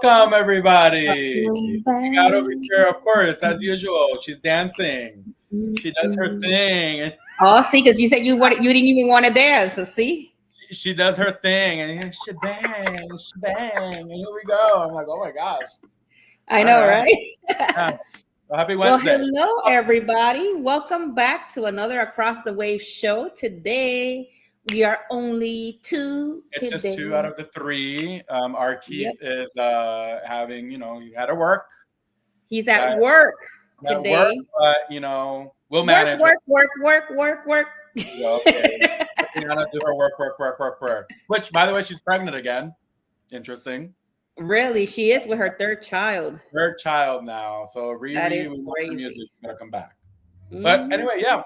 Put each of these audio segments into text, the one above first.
Welcome, everybody. We got over Welcome here, of course, as usual. She's dancing. She does her thing. Oh, see, because you said you didn't even want to dance. So see, She does her thing, and shebang, shebang, and here we go. I'm like, oh my gosh. I All know, right. right? Yeah. Well, happy Well, Wednesday. hello, everybody. Welcome back to another Across the Wave show. Today we are only two It's just today. two out of the three. Our Yep, Keith is having, he had to work. he's at Got work at work, today. but we'll Work, manage. work, work, work, work, work. Well, okay. Tatiana do her work. Which, by the way, she's pregnant again. Interesting. Really, she is with her third child. Third child now. So That Riri, is we want her music. crazy. You gotta come back. But Mhm. anyway, yeah.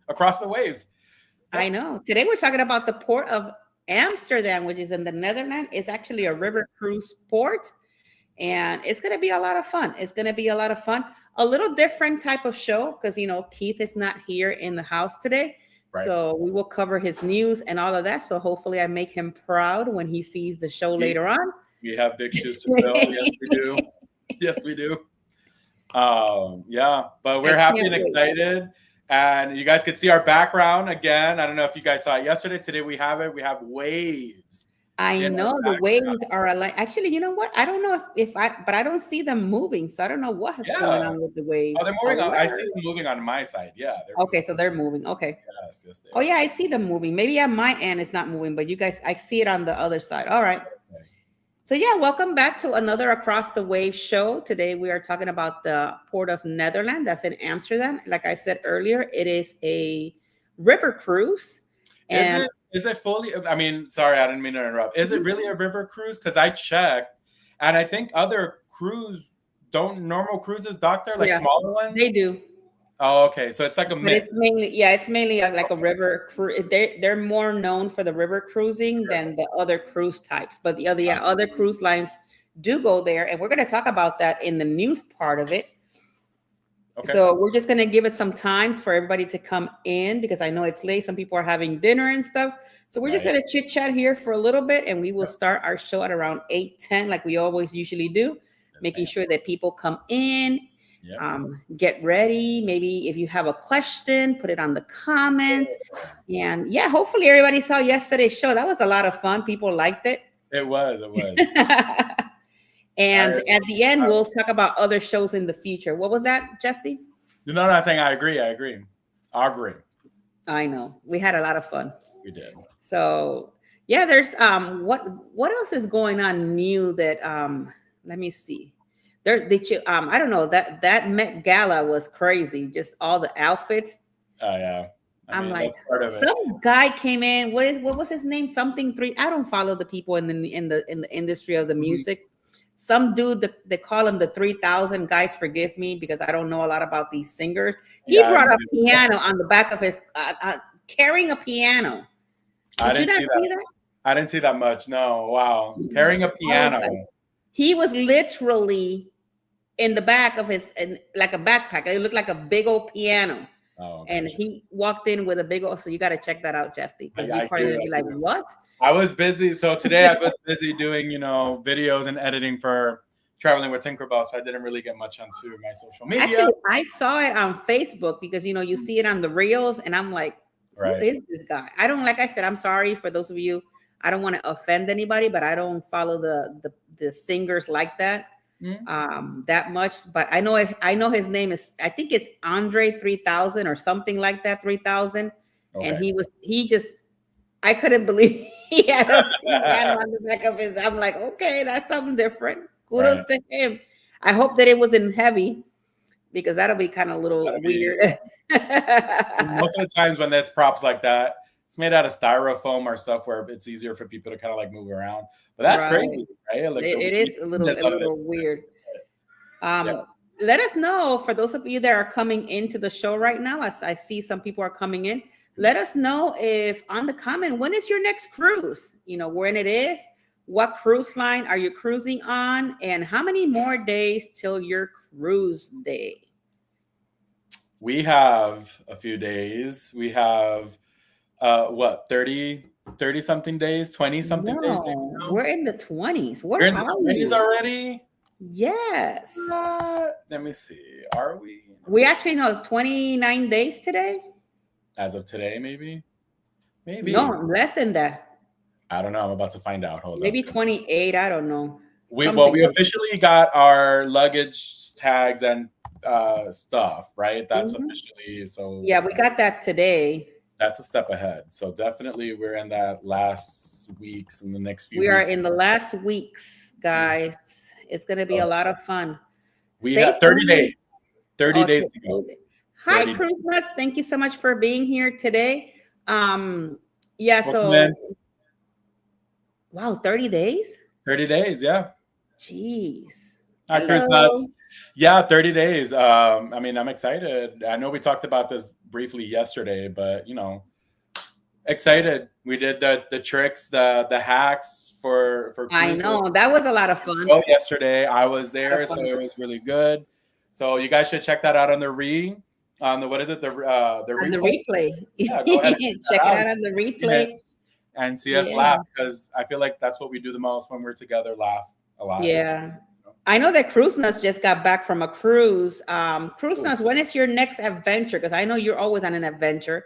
Across the waves. I Yep. know. Today we're talking about the port of Amsterdam, which is in the Netherlands. It's actually a river cruise port, and it's going to be a lot of fun. It's going to be a lot of fun. A little different type of show because Keith is not here in the house today. Right. So we will cover his news and all of that. So hopefully I make him proud when he sees the show later on. We have big shoes to fill. Yes, we do. Yes, we do. Yeah, but we're happy and excited. And you guys can see our background again. I don't know if you guys saw it yesterday. Today we have it. We have waves. I know the waves are like, actually, you know what? I don't know but I don't see them moving. So I don't know what is going on with the waves. Oh, they're moving on. I see them moving on my side. Yeah. Okay, so they're moving. Okay. Yes, they are. Yeah, I see them moving. Maybe on my end it's not moving, but you guys, I see it on the other side. All right. Okay. So yeah, welcome back to another Across the Wave show. Today we are talking about the Port of Netherlands. That's in Amsterdam. Like I said earlier, it is a river cruise. And is it fully? I mean, sorry, I didn't mean to interrupt. Is it really a river cruise? Because I checked, and I think other normal cruises dock there, like smaller ones. They do. Oh, okay. So it's like a mix. It's mainly like a river cruise. They're more known for the river cruising than the other cruise types. But the other cruise lines do go there, and we're going to talk about that in the news part of it. Okay. So we're just going to give it some time for everybody to come in because I know it's late. Some people are having dinner and stuff. So we're just going to chit chat here for a little bit, and we will start our show at around 8:10 like we always usually do, making sure that people come in. Get ready. Maybe if you have a question, put it on the comments. And yeah, hopefully everybody saw yesterday's show. That was a lot of fun. People liked it. It was. And at the end, we'll talk about other shows in the future. What was that, Jeffy? No, I'm saying I agree. I know. We had a lot of fun. We did. So yeah, there's what else is going on new that let me see. I don't know, that Met Gala was crazy. Just all the outfits. Oh yeah. I'm like, some guy came in. What was his name? Something 3. I don't follow the people in the industry of the music. Some dude they call him the 3000. Guys, forgive me because I don't know a lot about these singers. He brought a piano on the back of his carrying a piano. Did you not see that? I didn't see that much. No. Wow. Carrying a piano. He was literally in the back of like a backpack. It looked like a big old piano. Oh, and he walked in with a big old. So you got to check that out, Jeffy, because you probably be like, "What?" I was busy. So today I was busy doing, videos and editing for Traveling with Tinkerbell. So I didn't really get much onto my social media. Actually, I saw it on Facebook because you see it on the reels, and I'm like, "Who is this guy?" I don't. Like I said, I'm sorry for those of you. I don't want to offend anybody, but I don't follow the singers like that. That much, but I know his name is, I think it's Andre 3000 or something like that, 3000. And I couldn't believe he had a piano on the back of his. I'm like, okay, that's something different. Kudos to him. I hope that it wasn't heavy because that'll be kind of a little weird. Most of the times when there's props like that, it's made out of styrofoam or stuff where it's easier for people to kind of like move around. But that's crazy, right? Like it is a little weird. Let us know, for those of you that are coming into the show right now, as I see some people are coming in, let us know if on the comment, when is your next cruise? When it is, what cruise line are you cruising on, and how many more days till your cruise day? We have a few days. We have 30 30 something days, 20 something days. No, we're in the 20s. We're Where in the are 20s you? already. Yes. Let me see. Are we? We actually know 29 days today. As of today, maybe. No, less than that. I don't know. I'm about to find out. Hold Maybe up. 28. I don't know. We Something. officially got our luggage tags and stuff, right? That's officially so. Yeah, we got that today. That's a step ahead. So definitely we're in that last weeks in the next few We weeks. are in the last weeks, guys. It's going to be a lot of fun. We have 30 days. 30 days to go. Hi, Cruise Nuts. Thank you so much for being here today. Yeah, so wow, 30 days? 30 days, yeah. Jeez. Hi, Cruise Nuts. Yeah, 30 days. I mean, I'm excited. I know we talked about this briefly yesterday, but you know, excited. We did the tricks, the hacks for I know that was a lot of fun. Oh, yesterday I was there, so it was really good. So you guys should check that out on the what is it? The replay. Yeah, go ahead and check it out on the replay and see us laugh, because I feel like that's what we do the most when we're together. Laugh a lot. Yeah. I know that Cruise Nuts just got back from a cruise. Cruise Nuts, when is your next adventure? Because I know you're always on an adventure.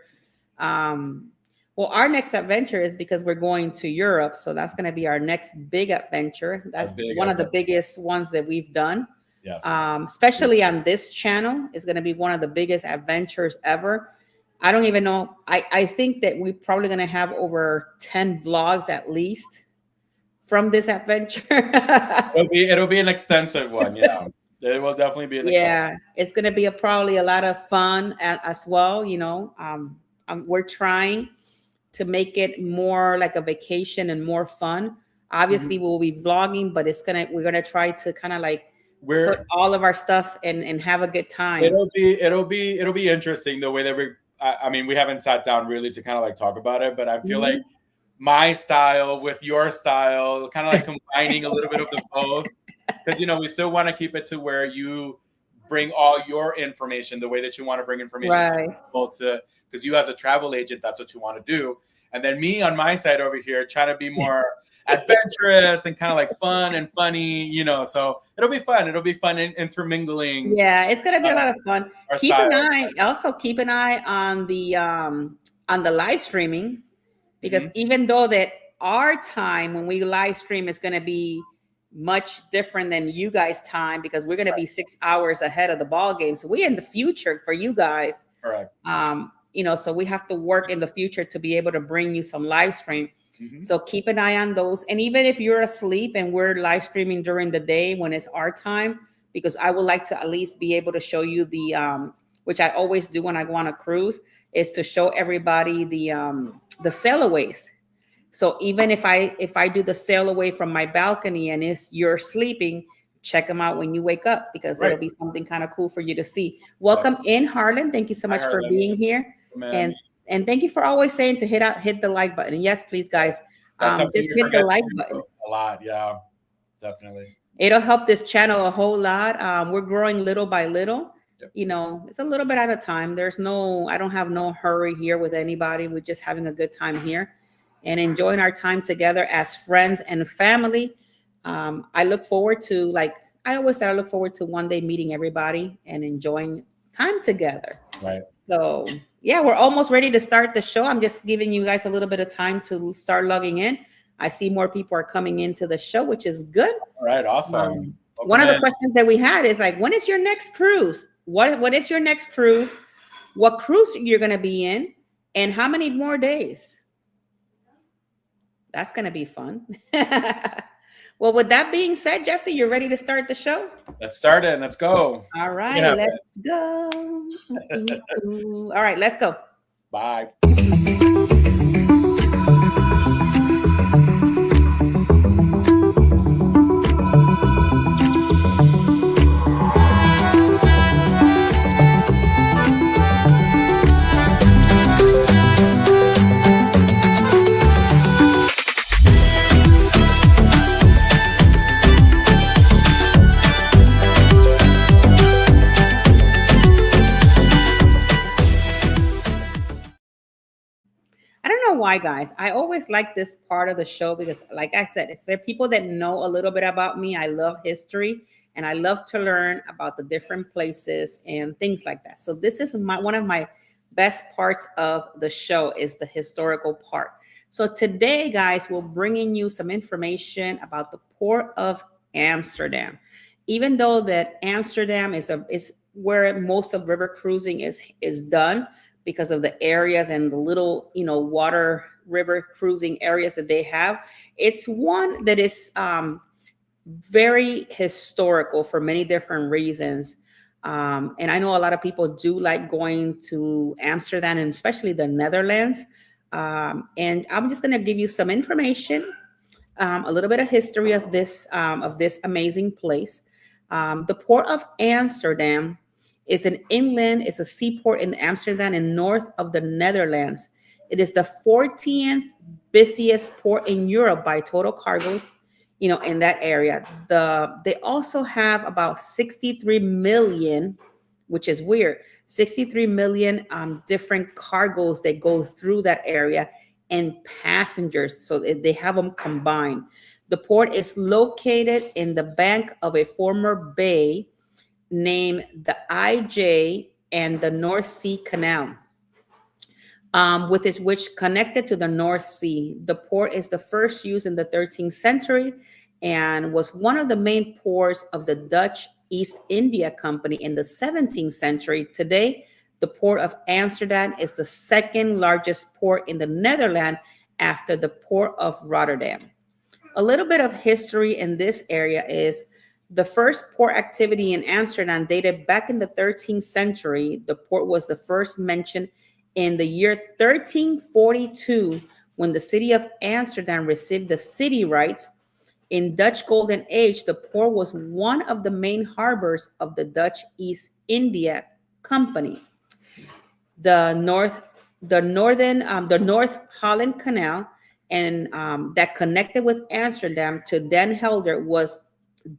Well, our next adventure is because we're going to Europe. So that's going to be our next big adventure. That's one of the biggest ones that we've done. Yes. Especially on this channel, is going to be one of the biggest adventures ever. I don't even know. I think that we're probably going to have over 10 vlogs at least from this adventure. it'll be an extensive one. Yeah, it will definitely be. It's going to be probably a lot of fun as well. You know, we're trying to make it more like a vacation and more fun. Obviously, we'll be vlogging, but we're gonna try to kind of like put all of our stuff and have a good time. It'll be interesting the way that I mean, we haven't sat down really to kind of like talk about it, but I feel like my style with your style, kind of like combining a little bit of the both, because you know we still want to keep it to where you bring all your information the way that you want to bring information to people, because you as a travel agent, that's what you want to do. And then me on my side over here, trying to be more adventurous and kind of like fun and funny, you know. So it'll be fun. It'll be fun intermingling. Yeah, it's gonna be a lot of fun. Keep an eye on the live streaming, because even though that our time when we live stream is gonna be much different than you guys' time, because we're gonna be 6 hours ahead of the ball game. So we're in the future for you guys. Correct. You know, so we have to work in the future to be able to bring you some live stream. So keep an eye on those. And even if you're asleep and we're live streaming during the day when it's our time, because I would like to at least be able to show you the, which I always do when I go on a cruise, is to show everybody the sailaways. So even if I do the sail away from my balcony and you're sleeping, check them out when you wake up, because it'll be something kind of cool for you to see. Welcome in, Harlan. Thank you so much for being here. And thank you for always saying to hit the like button. And yes, please, guys, just hit the like button. A lot, yeah, definitely. It'll help this channel a whole lot. We're growing little by little. You know, it's a little bit at a time. I don't have no hurry here with anybody. We're just having a good time here and enjoying our time together as friends and family. I look forward to, like I always said, I look forward to one day meeting everybody and enjoying time together. Right. So yeah, we're almost ready to start the show. I'm just giving you guys a little bit of time to start logging in. I see more people are coming into the show, which is good. All right, awesome. One of the questions that we had is like, when is your next cruise? What is your next cruise? What cruise you're going to be in, and how many more days? That's going to be fun. Well, with that being said, Jeffrey, you're ready to start the show? Let's start it. Let's go. All right, let's go. All right, let's go. Bye. why, guys. I always like this part of the show because, like I said, if there are people that know a little bit about me, I love history and I love to learn about the different places and things like that. So this is one of my best parts of the show is the historical part. So today, guys, we're bringing you some information about the Port of Amsterdam. Even though that Amsterdam is where most of river cruising is done because of the areas and the little, water river cruising areas that they have, it's one that is very historical for many different reasons. And I know a lot of people do like going to Amsterdam and especially the Netherlands. And I'm just going to give you some information, a little bit of history of this amazing place. The Port of Amsterdam is an inland, it's a seaport in Amsterdam and north of the Netherlands. It is the 14th busiest port in Europe by total cargo, in that area. They also have about 63 million, which is weird, 63 million different cargoes that go through that area and passengers. So they have them combined. The port is located in the bank of a former bay named the IJ and the North Sea Canal, which connected to the North Sea. The port is the first used in the 13th century and was one of the main ports of the Dutch East India Company in the 17th century. Today, the Port of Amsterdam is the second largest port in the Netherlands after the Port of Rotterdam. A little bit of history in this area is the first port activity in Amsterdam dated back in the 13th century. The port was the first mentioned in the year 1342 when the city of Amsterdam received the city rights. In Dutch Golden Age, the port was one of the main harbors of the Dutch East India Company. The North Holland Canal and that connected with Amsterdam to Den Helder was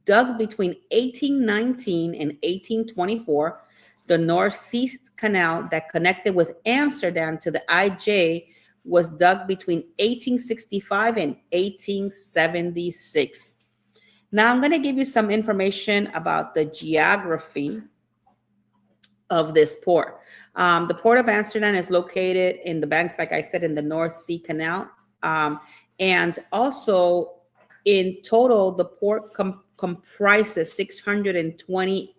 dug between 1819 and 1824. The North Sea Canal that connected with Amsterdam to the IJ was dug between 1865 and 1876. Now I'm going to give you some information about the geography of this port. The Port of Amsterdam is located in the banks, like I said, in the North Sea Canal. And also in total, the port comprises 620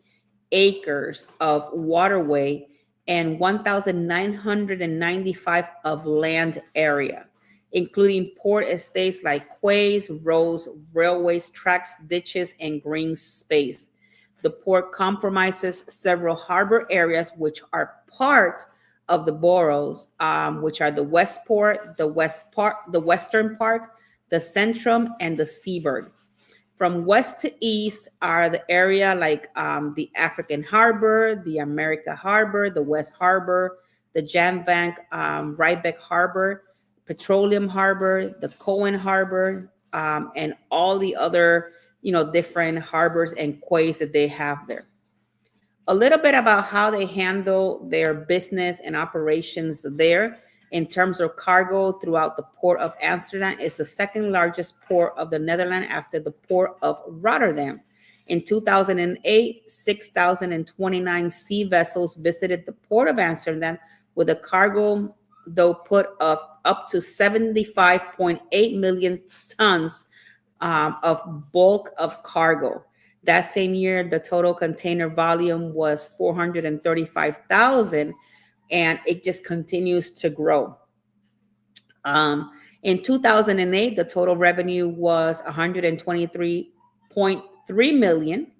acres of waterway and 1,995 of land area, including port estates like quays, roads, railways, tracks, ditches, and green space. The port comprises several harbor areas, which are part of the boroughs, which are the Westport, the Western Park, the Centrum, and the Seaburg. From west to east are the area like the African Harbor, the America Harbor, the West Harbor, the Jambank, Riebeek Harbor, Petroleum Harbor, the Cohen Harbor, and all the other, different harbors and quays that they have there. A little bit about how they handle their business and operations there. In terms of cargo throughout the Port of Amsterdam, is the second largest port of the Netherlands after the Port of Rotterdam. In 2008, 6,029 sea vessels visited the Port of Amsterdam with a cargo output of up to 75.8 million tons of bulk of cargo. That same year, the total container volume was 435,000, and it just continues to grow. In 2008, the total revenue was 123.3 million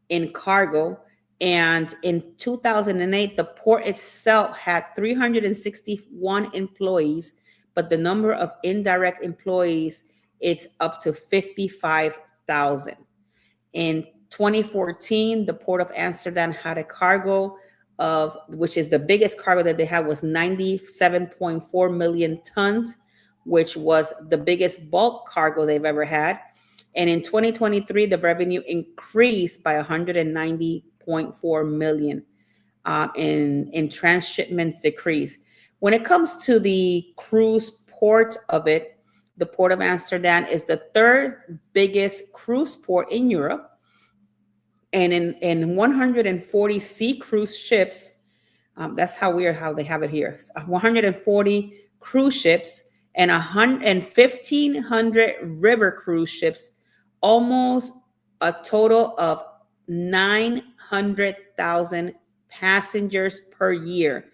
in cargo. And in 2008, the port itself had 361 employees, but the number of indirect employees, it's up to 55,000. In 2014, the Port of Amsterdam had a cargo which is the biggest cargo that they had, was 97.4 million tons, which was the biggest bulk cargo they've ever had. And in 2023, the revenue increased by 190.4 million, in transshipments decrease. When it comes to the cruise port of it, the port of Amsterdam, is the third biggest cruise port in Europe. And in 140 sea cruise ships, that's how they have it here. 140 cruise ships and 1,500 river cruise ships, almost a total of 900,000 passengers per year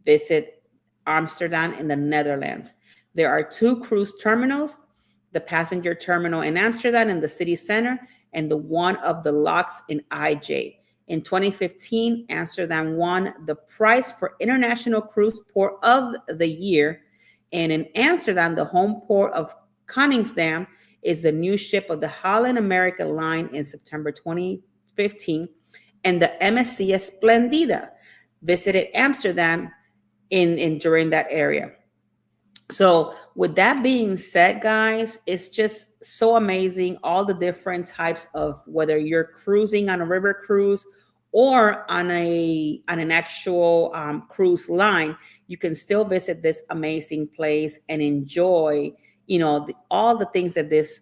visit Amsterdam in the Netherlands. There are 2 cruise terminals, the passenger terminal in Amsterdam in the city center, and the one of the locks in IJ. In 2015, Amsterdam won the prize for International Cruise Port of the Year. And in Amsterdam, the home port of Koningsdam is the new ship of the Holland America Line in September 2015. And the MSC Splendida visited Amsterdam during that area. So with that being said, guys, it's just so amazing. All the different types of, whether you're cruising on a river cruise or on an actual cruise line, you can still visit this amazing place and enjoy, all the things that this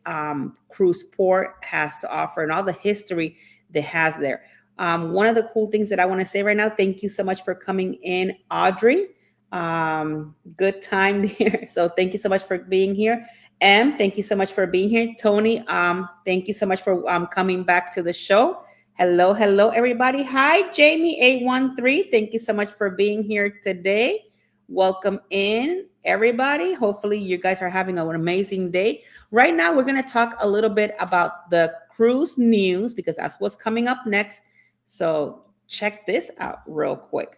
cruise port has to offer and all the history that has there. One of the cool things that I want to say right now, thank you so much for coming in, Audrey. Good time here. So thank you so much for being here. Thank you so much for being here. Tony, thank you so much for coming back to the show. Hello, everybody. Hi, Jamie813. Thank you so much for being here today. Welcome in, everybody. Hopefully you guys are having an amazing day. Right now, we're going to talk a little bit about the cruise news because that's what's coming up next. So check this out real quick.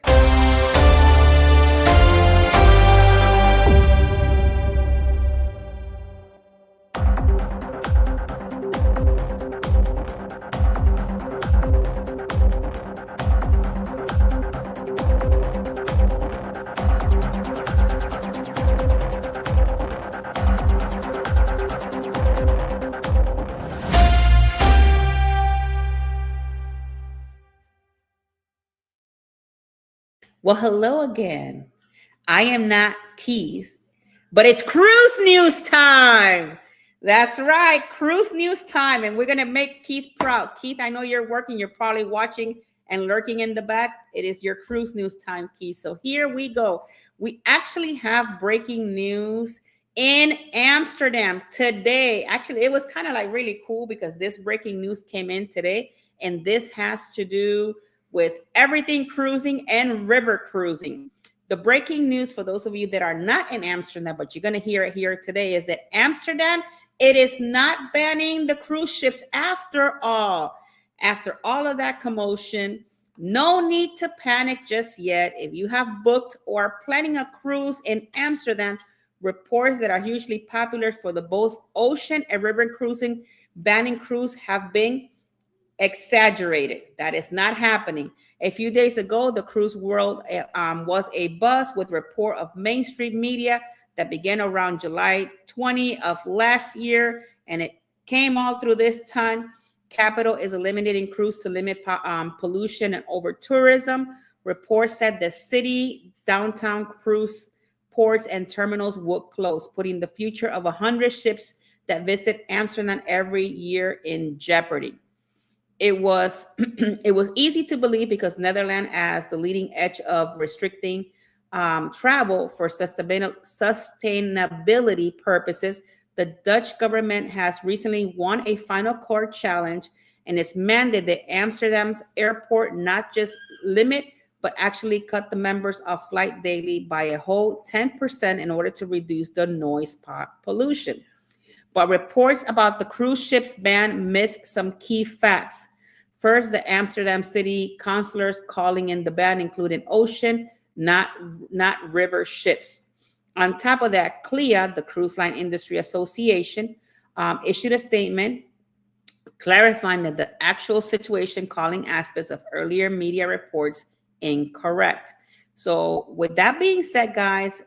Well, hello again. I am not Keith, but it's cruise news time. That's right, cruise news time. And we're going to make Keith proud. Keith, I know you're working. You're probably watching and lurking in the back. It is your cruise news time, Keith. So here we go. We actually have breaking news in Amsterdam today. Actually, it was kind of like really cool because this breaking news came in today. And this has to do with everything cruising and river cruising. The breaking news for those of you that are not in Amsterdam, but you're going to hear it here today, is that Amsterdam, it is not banning the cruise ships after all. After all of that commotion, no need to panic just yet. If you have booked or are planning a cruise in Amsterdam, reports that are hugely popular for the both ocean and river cruising banning cruise have been exaggerated. That is not happening. A few days ago, the cruise world was a buzz with report of mainstream media that began around July 20 of last year, and it came all through this time. Capital is eliminating cruise to limit pollution and over tourism. Reports said the city downtown cruise ports and terminals would close, putting the future of 100 ships that visit Amsterdam every year in jeopardy. It was easy to believe because Netherlands, as the leading edge of restricting travel for sustainability purposes, the Dutch government has recently won a final court challenge and it's mandated that Amsterdam's airport not just limit, but actually cut the members of flight daily by a whole 10% in order to reduce the noise pollution. But reports about the cruise ships ban miss some key facts. First, the Amsterdam city councillors calling in the ban included ocean, not river ships. On top of that, CLIA, the Cruise Line Industry Association, issued a statement clarifying that the actual situation, calling aspects of earlier media reports incorrect. So with that being said, guys,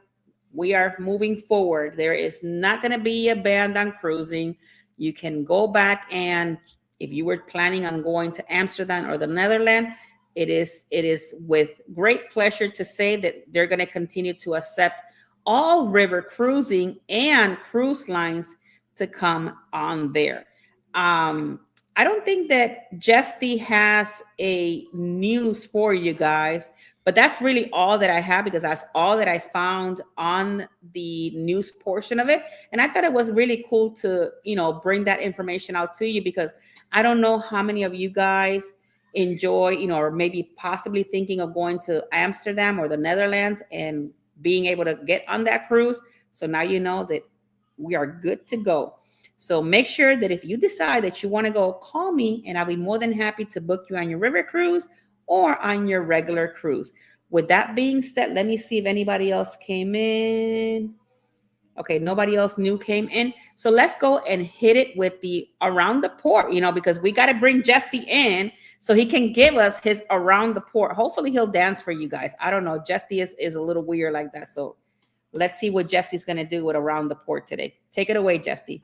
we are moving forward. There is not going to be a ban on cruising. You can go back, and if you were planning on going to Amsterdam or the Netherlands, it is with great pleasure to say that they're going to continue to accept all river cruising and cruise lines to come on there. Um, I don't think that Jeff D has a news for you guys, but that's really all that I have because that's all that I found on the news portion of it. And I thought it was really cool to, bring that information out to you because I don't know how many of you guys enjoy, or maybe possibly thinking of going to Amsterdam or the Netherlands and being able to get on that cruise. So now you know that we are good to go. So make sure that if you decide that you want to go, call me and I'll be more than happy to book you on your river cruise or on your regular cruise. With that being said, let me see if anybody else came in. Okay, nobody else new came in. So let's go and hit it with the around the port, because we got to bring Jeff D in so he can give us his around the port. Hopefully he'll dance for you guys. I don't know. Jeff D is a little weird like that. So let's see what Jeff D's going to do with around the port today. Take it away, Jeff D.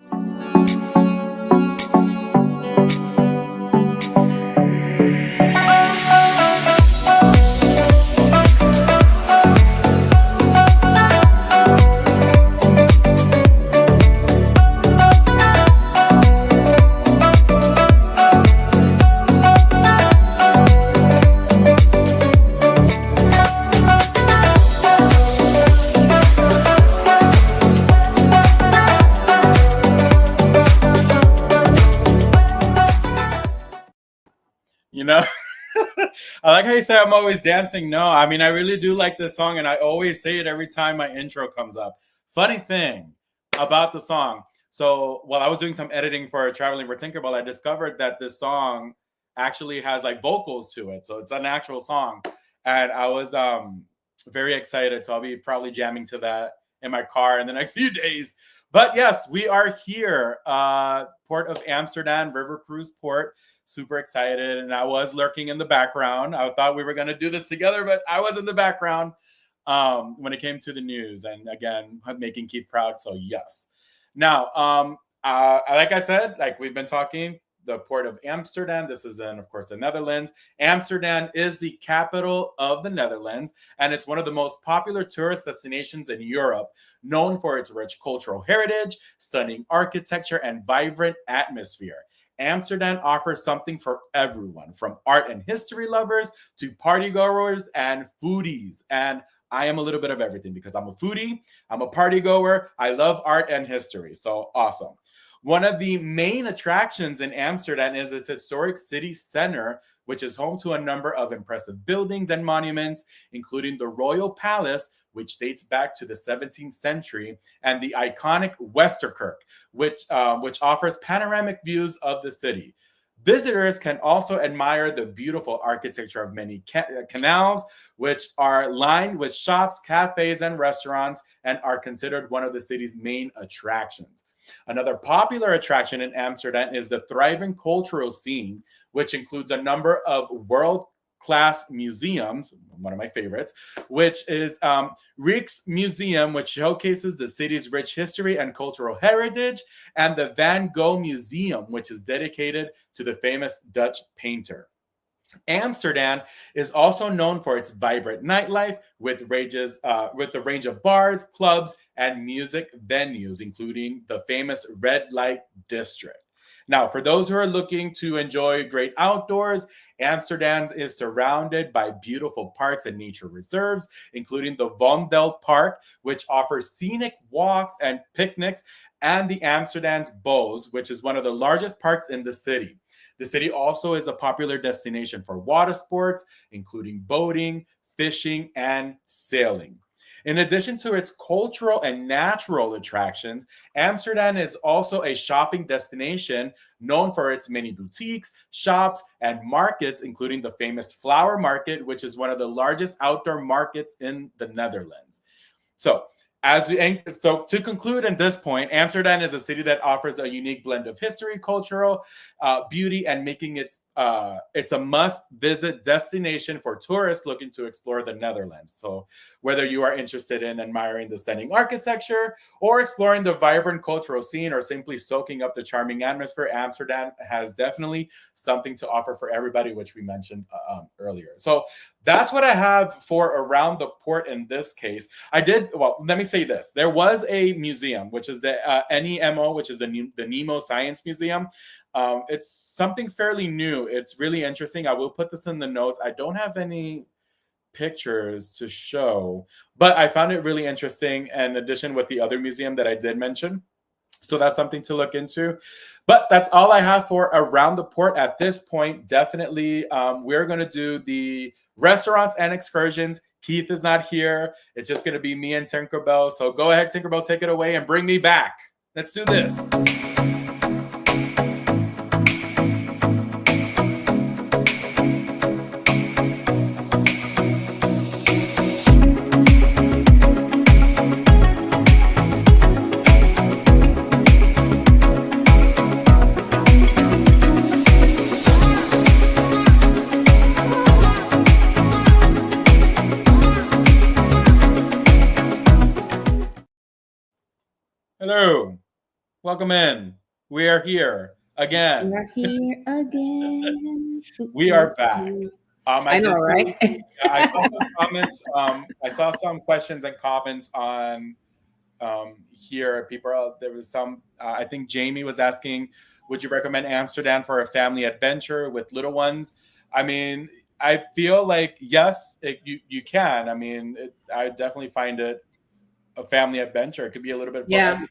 You know, I like how you say I'm always dancing. No, I mean, I really do like this song, and I always say it every time my intro comes up. Funny thing about the song. So while I was doing some editing for Traveling for Tinkerbell, I discovered that this song actually has like vocals to it. So it's an actual song. And I was very excited. So I'll be probably jamming to that in my car in the next few days. But yes, we are here, Port of Amsterdam, River Cruise Port. Super excited. And I was lurking in the background. I thought we were going to do this together, but I was in the background when it came to the news. And again, making Keith proud. So yes. Now, like I said, like we've been talking, the Port of Amsterdam. This is in, of course, the Netherlands. Amsterdam is the capital of the Netherlands, and it's one of the most popular tourist destinations in Europe, known for its rich cultural heritage, stunning architecture, and vibrant atmosphere. Amsterdam offers something for everyone, from art and history lovers to partygoers and foodies. And I am a little bit of everything because I'm a foodie, I'm a partygoer, I love art and history. So awesome. One of the main attractions in Amsterdam is its historic city center, which is home to a number of impressive buildings and monuments, including the Royal Palace, which dates back to the 17th century, and the iconic Westerkerk, which offers panoramic views of the city. Visitors can also admire the beautiful architecture of many canals, which are lined with shops, cafes, and restaurants, and are considered one of the city's main attractions. Another popular attraction in Amsterdam is the thriving cultural scene, which includes a number of world-class museums, one of my favorites, which is Rijksmuseum, which showcases the city's rich history and cultural heritage, and the Van Gogh Museum, which is dedicated to the famous Dutch painter. Amsterdam is also known for its vibrant nightlife with the range of bars, clubs, and music venues, including the famous Red Light District. Now, for those who are looking to enjoy great outdoors, Amsterdam is surrounded by beautiful parks and nature reserves, including the Vondel Park, which offers scenic walks and picnics, and the Amsterdam's Bos, which is one of the largest parks in the city. The city also is a popular destination for water sports, including boating, fishing, and sailing. In addition to its cultural and natural attractions, Amsterdam is also a shopping destination known for its many boutiques, shops, and markets, including the famous Flower Market, which is one of the largest outdoor markets in the Netherlands. So to conclude at this point, Amsterdam is a city that offers a unique blend of history, cultural beauty, and making it it's a must-visit destination for tourists looking to explore the Netherlands. So whether you are interested in admiring the stunning architecture or exploring the vibrant cultural scene or simply soaking up the charming atmosphere, Amsterdam has definitely something to offer for everybody, which we mentioned earlier. So That's what I have for around the port in this case. Well, let me say this. There was a museum, which is the NEMO, which is the Nemo Science Museum. It's something fairly new. It's really interesting. I will put this in the notes. I don't have any pictures to show, but I found it really interesting in addition with the other museum that I did mention. So that's something to look into. But that's all I have for around the port at this point. Definitely, we're going to do the restaurants and excursions. Keith is not here. It's just going to be me and Tinkerbell. So go ahead, Tinkerbell, take it away and bring me back. Let's do this. Hello, welcome in. We are here again. We are here again. We are back. I know, right? I saw some comments. I saw some questions and comments on here. There was some. I think Jamie was asking, would you recommend Amsterdam for a family adventure with little ones? I mean, I feel like yes, you can. I mean, I definitely find it a family adventure. It could be a little bit for everyone.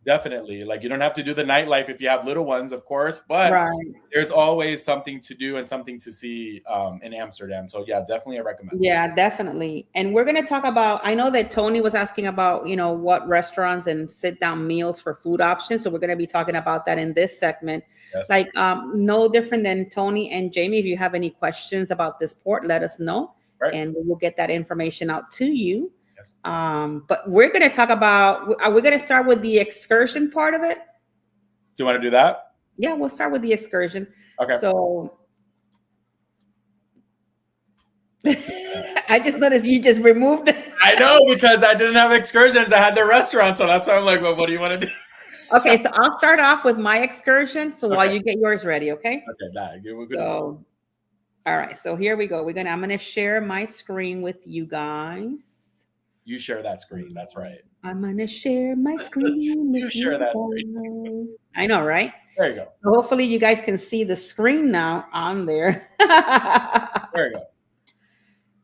Definitely. Like, you don't have to do the nightlife if you have little ones, of course, but there's always something to do and something to see in Amsterdam. So yeah, definitely I recommend. Yeah, definitely. And we're going to talk about, I know that Tony was asking about, what restaurants and sit down meals for food options. So we're going to be talking about that in this segment. Yes. Like no different than Tony and Jamie. If you have any questions about this port, let us know. Right. And we will get that information out to you. But we're going to talk about, are we going to start with the excursion part of it? Do you want to do that? Yeah, we'll start with the excursion. Okay. So I just noticed you just removed it. I know, because I didn't have excursions. I had the restaurant. So that's why I'm like, well, what do you want to do? Okay, so I'll start off with my excursion. So while you get yours ready, okay? Okay, we're good. So, all right, so here we go. I'm going to share my screen with you guys. You share that screen. That's right. I'm going to share my screen. You share that screen. I know, right? There you go. So hopefully you guys can see the screen now on there. There you go.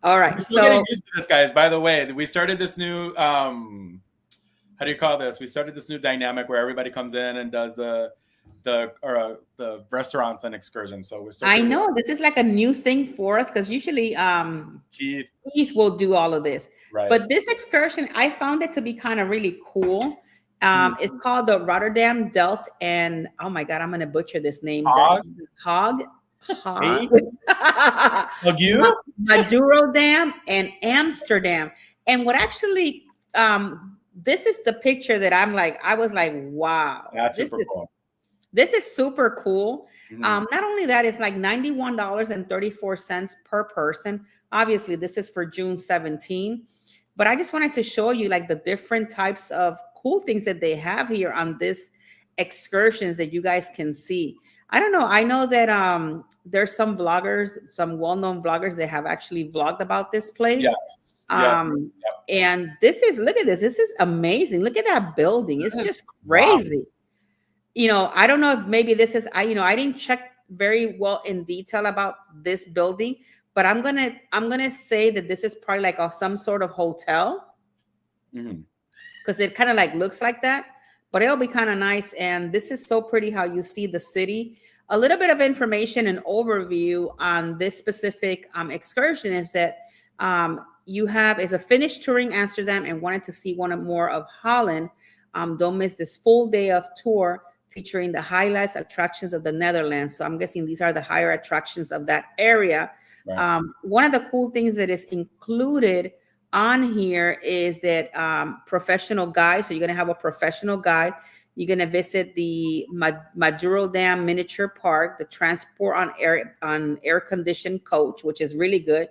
All right. We're still getting used to this, guys. By the way, we started this new, how do you call this? We started this new dynamic where everybody comes in and does the restaurants and excursions. So I know this is like a new thing for us, because usually Keith will do all of this. Right. But this excursion, I found it to be kind of really cool. It's called the Rotterdam Delft, and oh my God, I'm going to butcher this name. Hog. Maduro Dam and Amsterdam. And what actually, this is the picture that I was like, wow. That's super cool. This is super cool. Not only that, it's like $91.34 per person. Obviously, this is for June 17. But I just wanted to show you like the different types of cool things that they have here on this excursions that you guys can see. I don't know. I know that there's some vloggers, some well-known vloggers that have actually vlogged about this place. Yes. And look at this. This is amazing. Look at that building. It's just crazy. Wow. I don't know if maybe this is, I didn't check very well in detail about this building, but I'm gonna say that this is probably like some sort of hotel, because it kind of like looks like that. But it'll be kind of nice, and this is so pretty how you see the city. A little bit of information and overview on this specific excursion is that you have is a finished touring Amsterdam and wanted to see one or more of Holland. Don't miss this full day of tour featuring the highlights attractions of the Netherlands. So I'm guessing these are the higher attractions of that area. Right. One of the cool things that is included on here is that professional guide. So you're going to have a professional guide. You're going to visit the Maduro Dam Miniature Park, the transport on air conditioned coach, which is really good.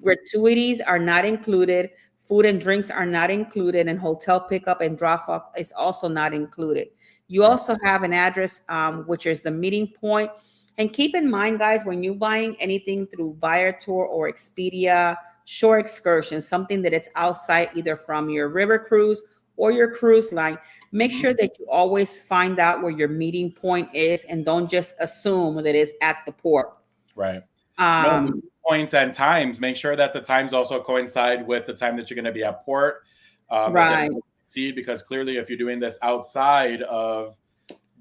Gratuities are not included. Food and drinks are not included, and hotel pickup and drop off is also not included. You also have an address, which is the meeting point. And keep in mind, guys, when you're buying anything through Viator or Expedia, shore excursion, something that it's outside either from your river cruise or your cruise line, make sure that you always find out where your meeting point is and don't just assume that it's at the port. Right. No, points and times. Make sure that the times also coincide with the time that you're going to be at port. Right. See, because clearly, if you're doing this outside of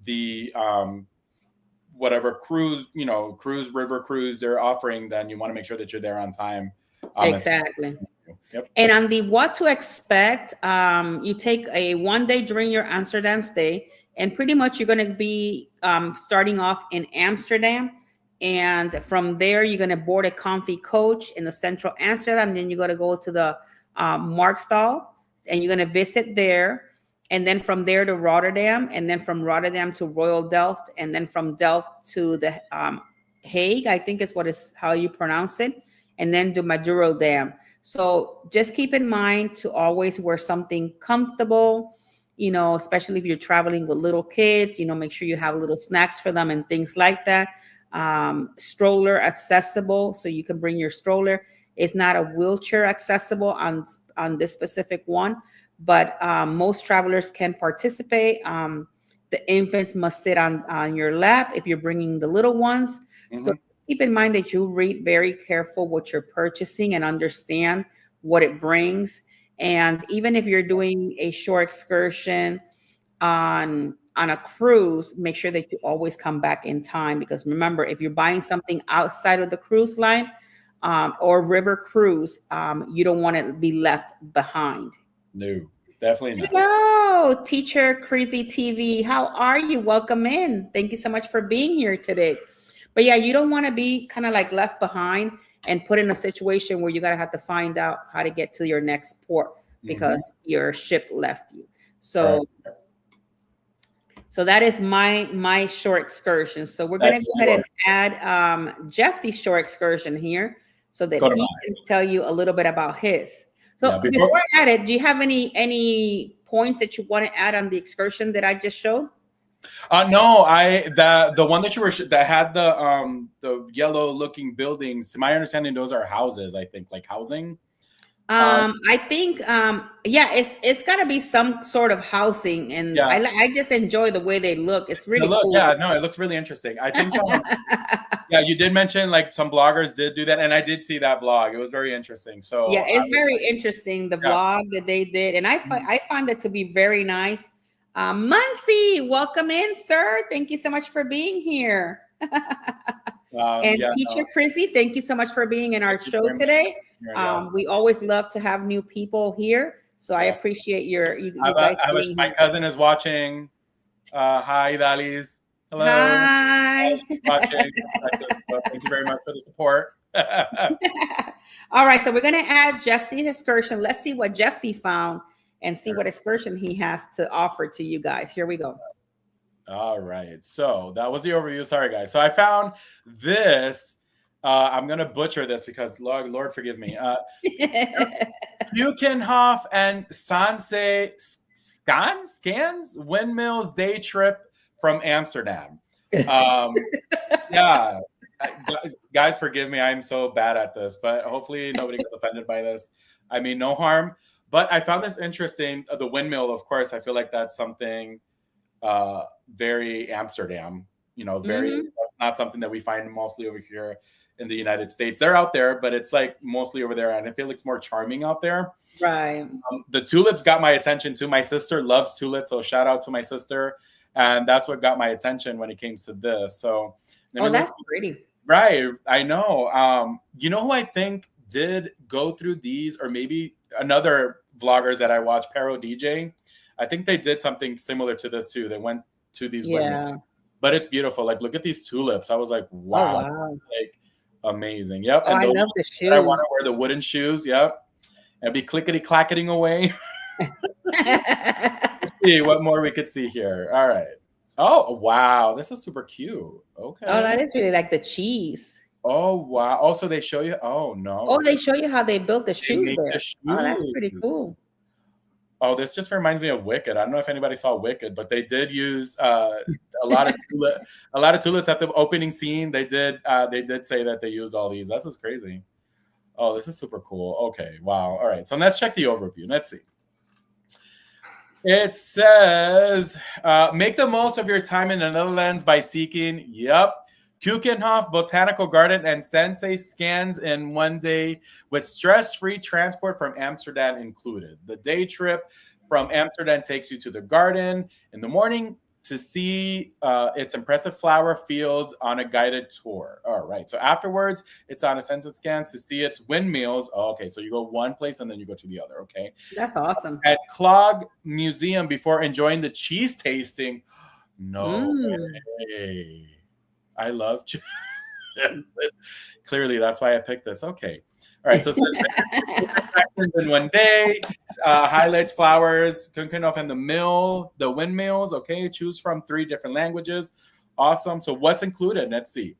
the whatever cruise, cruise river cruise they're offering, then you want to make sure that you're there on time. Exactly. Yep. And on the what to expect, you take a 1 day during your Amsterdam stay, and pretty much you're going to be starting off in Amsterdam. And from there, you're going to board a comfy coach in the central Amsterdam. Then you're going to go to the Markthal, and you're going to visit there. And then from there to Rotterdam, and then from Rotterdam to Royal Delft, and then from Delft to the Hague, I think is how you pronounce it, and then to Maduro Dam. So just keep in mind to always wear something comfortable, especially if you're traveling with little kids, make sure you have little snacks for them and things like that. Stroller accessible, so you can bring your stroller. It's not a wheelchair accessible on this specific one, but most travelers can participate. The infants must sit on your lap if you're bringing the little ones. Mm-hmm. So keep in mind that you read very careful what you're purchasing and understand what it brings. And even if you're doing a shore excursion on a cruise, make sure that you always come back in time, because remember, if you're buying something outside of the cruise line or river cruise, you don't want to be left behind. No, definitely not. Hello, Teacher Crazy TV. How are you? Welcome in. Thank you so much for being here today. But yeah, you don't want to be kind of like left behind and put in a situation where you got to have to find out how to get to your next port because your ship left you. So, so that is my shore excursion. So we're going to go ahead and add Jeffy's shore excursion here so that he can tell you a little bit about his. So before I add it, do you have any points that you want to add on the excursion that I just showed? No, the one that that had the yellow looking buildings, to my understanding, those are houses, I think, like housing. I think it's gotta be some sort of housing, and I just enjoy the way they look. It's really cool. Yeah, no, it looks really interesting. I think yeah, you did mention like some bloggers did do that, and I did see that vlog. It was very interesting. So yeah, it's very interesting, the vlog that they did, and I find it to be very nice. Muncie, welcome in, sir. Thank you so much for being here. And Teacher Chrissy, thank you so much for being in our show today. We always love to have new people here, so I appreciate you guys being my cousin is watching. Hi, Dalis. Hello. Hi. Watching. Thank you very much for the support. All right, so we're going to add Jeffy's excursion. Let's see what Jeffy found and see what excursion he has to offer to you guys. Here we go. All right, so that was the overview. Sorry, guys. So I found this. I'm going to butcher this because Lord forgive me. Buchenhof and Sanse Scans Windmills Day Trip from Amsterdam. Yeah, guys, forgive me. I'm so bad at this, but hopefully nobody gets offended by this. I mean, no harm. But I found this interesting. The windmill, of course, I feel like that's something very Amsterdam. That's not something that we find mostly over here in the United States. They're out there, but it's like mostly over there, and I feel it's more charming out there. Right. The tulips got my attention too. My sister loves tulips, so shout out to my sister. And that's what got my attention when it came to this. So, that's pretty. Right. I know. You know who I think did go through these, or maybe another vloggers that I watch, Pero DJ. I think they did something similar to this too. They went to these women. But it's beautiful. Like, look at these tulips. I was like, wow. Like, amazing. Yep. Oh, and I love the shoes. I want to wear the wooden shoes. Yep. And be clickety-clacketing away. Let's see what more we could see here. All right. Oh, wow. This is super cute. Okay. Oh, that is really like the cheese. Oh, wow. Also, they show you. Oh, no. Oh, they show you how they built the shoes there. Oh, that's pretty cool. Oh, this just reminds me of Wicked. I don't know if anybody saw Wicked, but they did use a lot of tulips at the opening scene. They did say that they used all these. That's just crazy. Oh, this is super cool. Okay, wow. All right, so let's check the overview. Let's see. It says, make the most of your time in the Netherlands by seeking, Keukenhof Botanical Garden and Sensei scans in one day with stress-free transport from Amsterdam included. The day trip from Amsterdam takes you to the garden in the morning to see its impressive flower fields on a guided tour. All right. So afterwards, it's on a sensor scans to see its windmills. Oh, okay. So you go one place and then you go to the other. Okay. That's awesome. At Clog Museum before enjoying the cheese tasting. No way. I love cheese. Clearly, that's why I picked this. Okay. All right. So it says in one day, highlights flowers, Keukenhof and the windmills. Okay. Choose from 3 different languages. Awesome. So what's included? Let's see.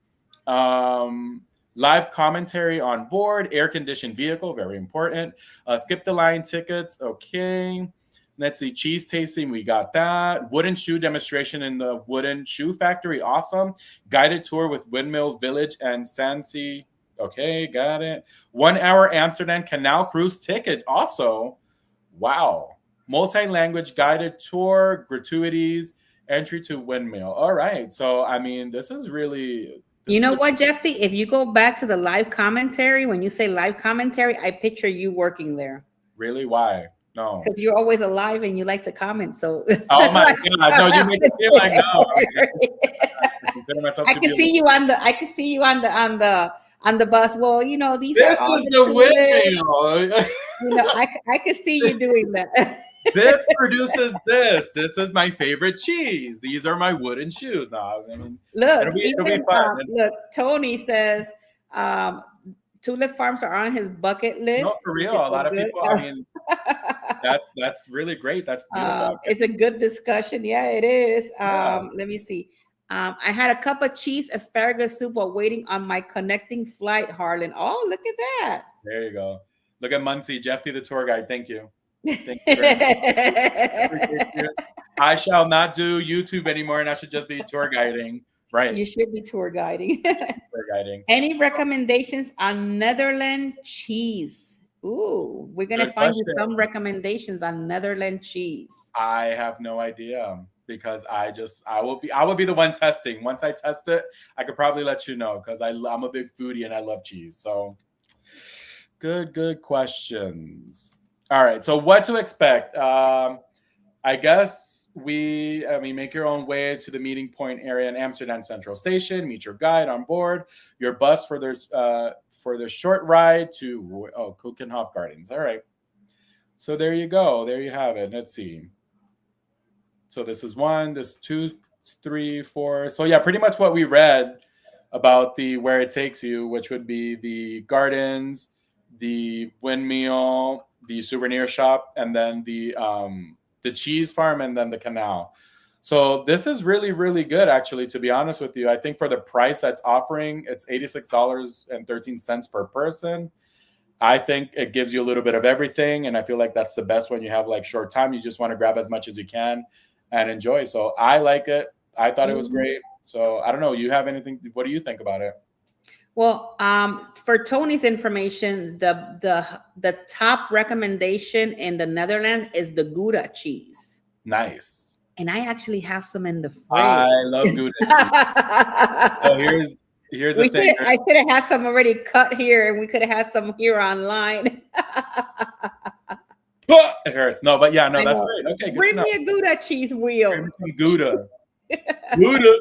Live commentary on board, air-conditioned vehicle, very important. Skip the line tickets. Okay. Let's see, cheese tasting, we got that. Wooden shoe demonstration in the wooden shoe factory, awesome. Guided tour with Windmill Village and Sansi. Okay, got it. 1 hour Amsterdam Canal cruise ticket, also. Wow. Multi-language guided tour, gratuities, entry to Windmill. All right, so I mean, this is really... You know what, Jeffy? If you go back to the live commentary, when you say live commentary, I picture you working there. Really? Why? No, because you're always alive and you like to comment. So, oh my god, no, you make me feel like no. I can see you on the. I can see you on the bus. Well, you know these. This is the windmill. You know, I can see you doing that. This produces this. This is my favorite cheese. These are my wooden shoes. No, I mean, look, it'll be fun. Look, Tony says. Tulip farms are on his bucket list. No, for real. A lot of people. I mean, that's really great. That's beautiful. It's a good discussion. Yeah, it is. Let me see. I had a cup of cheese asparagus soup while waiting on my connecting flight, Harlan. Oh, look at that. There you go. Look at Muncie, Jeffy, the tour guide. Thank you. Thank you very much. I shall not do YouTube anymore, and I should just be tour guiding. Right. You should be tour guiding. Any recommendations on Netherlands cheese? Ooh, we're going to find you some recommendations on Netherlands cheese. I have no idea because I will be the one testing. Once I test it, I could probably let you know because I'm a big foodie and I love cheese. So good questions. All right. So what to expect? I guess make your own way to the meeting point area in Amsterdam Central Station. Meet your guide on board. Your bus for their short ride to Keukenhof Gardens. All right. So there you go. There you have it. Let's see. So this is 1, this 2, 3, 4. So yeah, pretty much what we read about where it takes you, which would be the gardens, the windmill, the souvenir shop, and then the cheese farm, and then the canal. So this is really, really good, actually, to be honest with you. I think for the price that's offering, it's $86.13 per person. I think it gives you a little bit of everything, and I feel like that's the best when you have like short time. You just want to grab as much as you can and enjoy. So I like it. I thought it was great. So I don't know. You have anything? What do you think about it? Well, for Tony's information, the top recommendation in the Netherlands is the Gouda cheese. Nice. And I actually have some in the fridge. I love Gouda cheese. So here's the thing. I could have had some already cut here, and we could have had some here online. It hurts. No, but yeah, no, that's great. Okay, good. Bring me a Gouda cheese wheel. Bring me some Gouda. Gouda.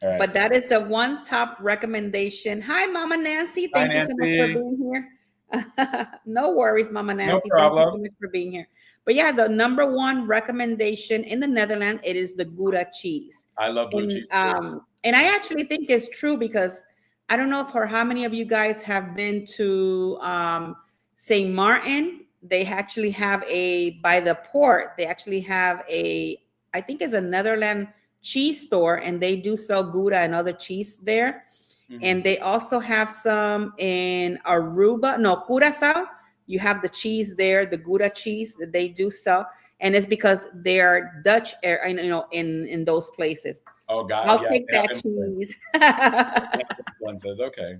Right. But that is the one top recommendation. Hi, Mama Nancy. Thank you so much for being here. No worries, Mama Nancy. No problem. Thank you so much for being here. But yeah, the number one recommendation in the Netherlands, it is the Gouda cheese. I love Gouda cheese. And I actually think it's true because I don't know how many of you guys have been to St. Martin. They actually have by the port, they actually have I think it's a Netherlands cheese store, and they do sell Gouda and other cheese there. Mm-hmm. And they also have some in Aruba, Curacao. You have the cheese there, the Gouda cheese that they do sell, and it's because they're Dutch, in those places. Oh God, I'll yeah, take they have that influence. cheese. They have influences. Okay,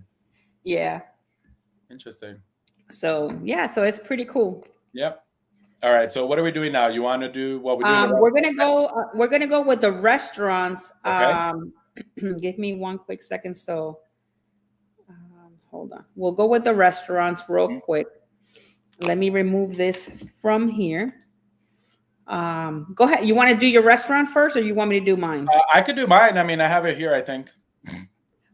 Yeah. interesting. So yeah, so it's pretty cool. Yep. All right. So what are we doing now? You want to do what we do in the We're restaurant? gonna go. We're gonna go with the restaurants. Okay. Give me one quick second. So, hold on. We'll go with the restaurants real Mhm. quick. Let me remove this from here. Go ahead. You want to do your restaurant first, or you want me to do mine? I could do mine. I mean, I have it here. I think.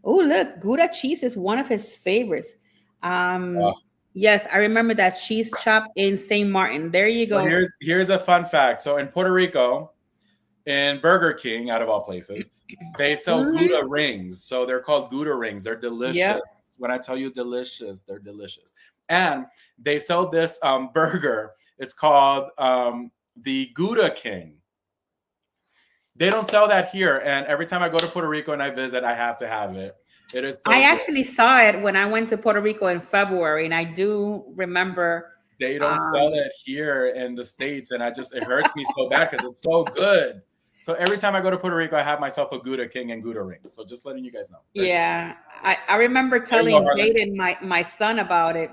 Oh, look, Gouda cheese is one of his favorites. Uh, Yes, I remember that cheese chop in St. Martin. There you well, go. here's a fun fact. So in Puerto Rico, in Burger King, out of all places, they sell Mhm. Gouda rings. So they're called Gouda rings. They're Yep. delicious. When I tell you delicious, they're delicious. And they sell this burger. It's called the Gouda King. They don't sell that here. And every time I go to Puerto Rico and I visit, I have to have it. It is so I good. actually saw it when I went to Puerto Rico in February, and I do remember. They don't sell it here in the States, and it hurts me so bad because it's so good. So every time I go to Puerto Rico, I have myself a Gouda King and Gouda ring. So just letting you guys know. Yeah, I remember There you go, telling Harlan. Jaden, my son, about it.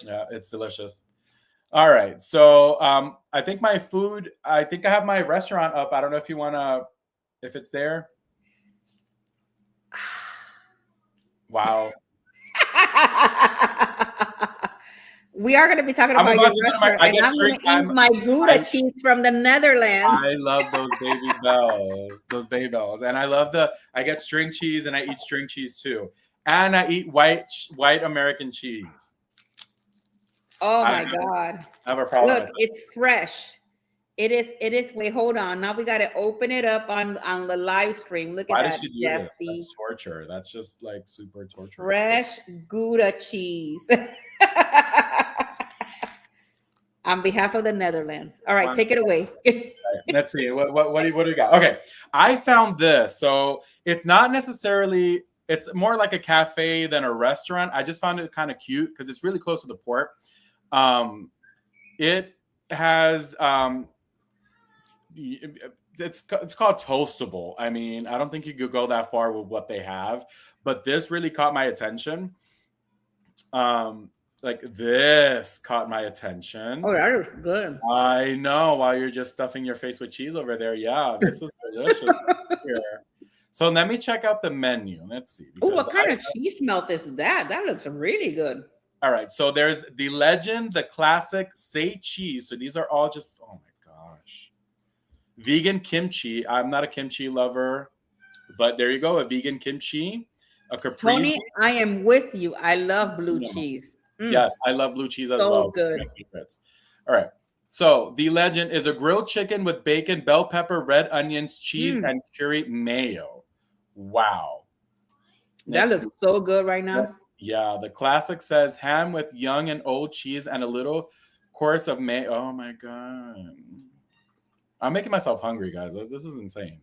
Yeah, it's delicious. All right. So I think I have my restaurant up. I don't know if it's there. Wow. We are going to be talking I'm about about your to go to restaurant, and I'm going to eat my Gouda cheese from the Netherlands. I love those baby bells, and I get string cheese, and I eat string cheese too, and I eat white American cheese. Oh my God! I have a problem. Look, it's fresh. It is. Wait, hold on. Now we got to open it up on the live stream. Look Why at does that, she do this? Jeffy. That's torture. That's just like super torturous. Fresh Gouda cheese. On behalf of the Netherlands. All right, take it away. Right, let's see. What do you got? Okay, I found this. So it's not necessarily. It's more like a cafe than a restaurant. I just found it kind of cute because it's really close to the port. It has it's called Toastable. I mean, I don't think you could go that far with what they have, but this really caught my attention. Like this caught my attention. Oh, that is good. I know. While you're just stuffing your face with cheese over there, yeah, this is delicious. Here. So let me check out the menu. Let's see. Oh, what kind of cheese melt is that? That looks really good. All right. So there's the legend, the classic, say cheese. So these are all just, oh my gosh. Vegan kimchi. I'm not a kimchi lover, but there you go. A vegan kimchi. A caprese. Tony, I am with you. I love blue cheese. Yes, I love blue cheese as So well. good. All right. So the legend is a grilled chicken with bacon, bell pepper, red onions, cheese, and curry mayo. Wow. That looks so good right now. Yeah, the classic says ham with young and old cheese and a little course of mayo. Oh my God. I'm making myself hungry, guys. This is insane.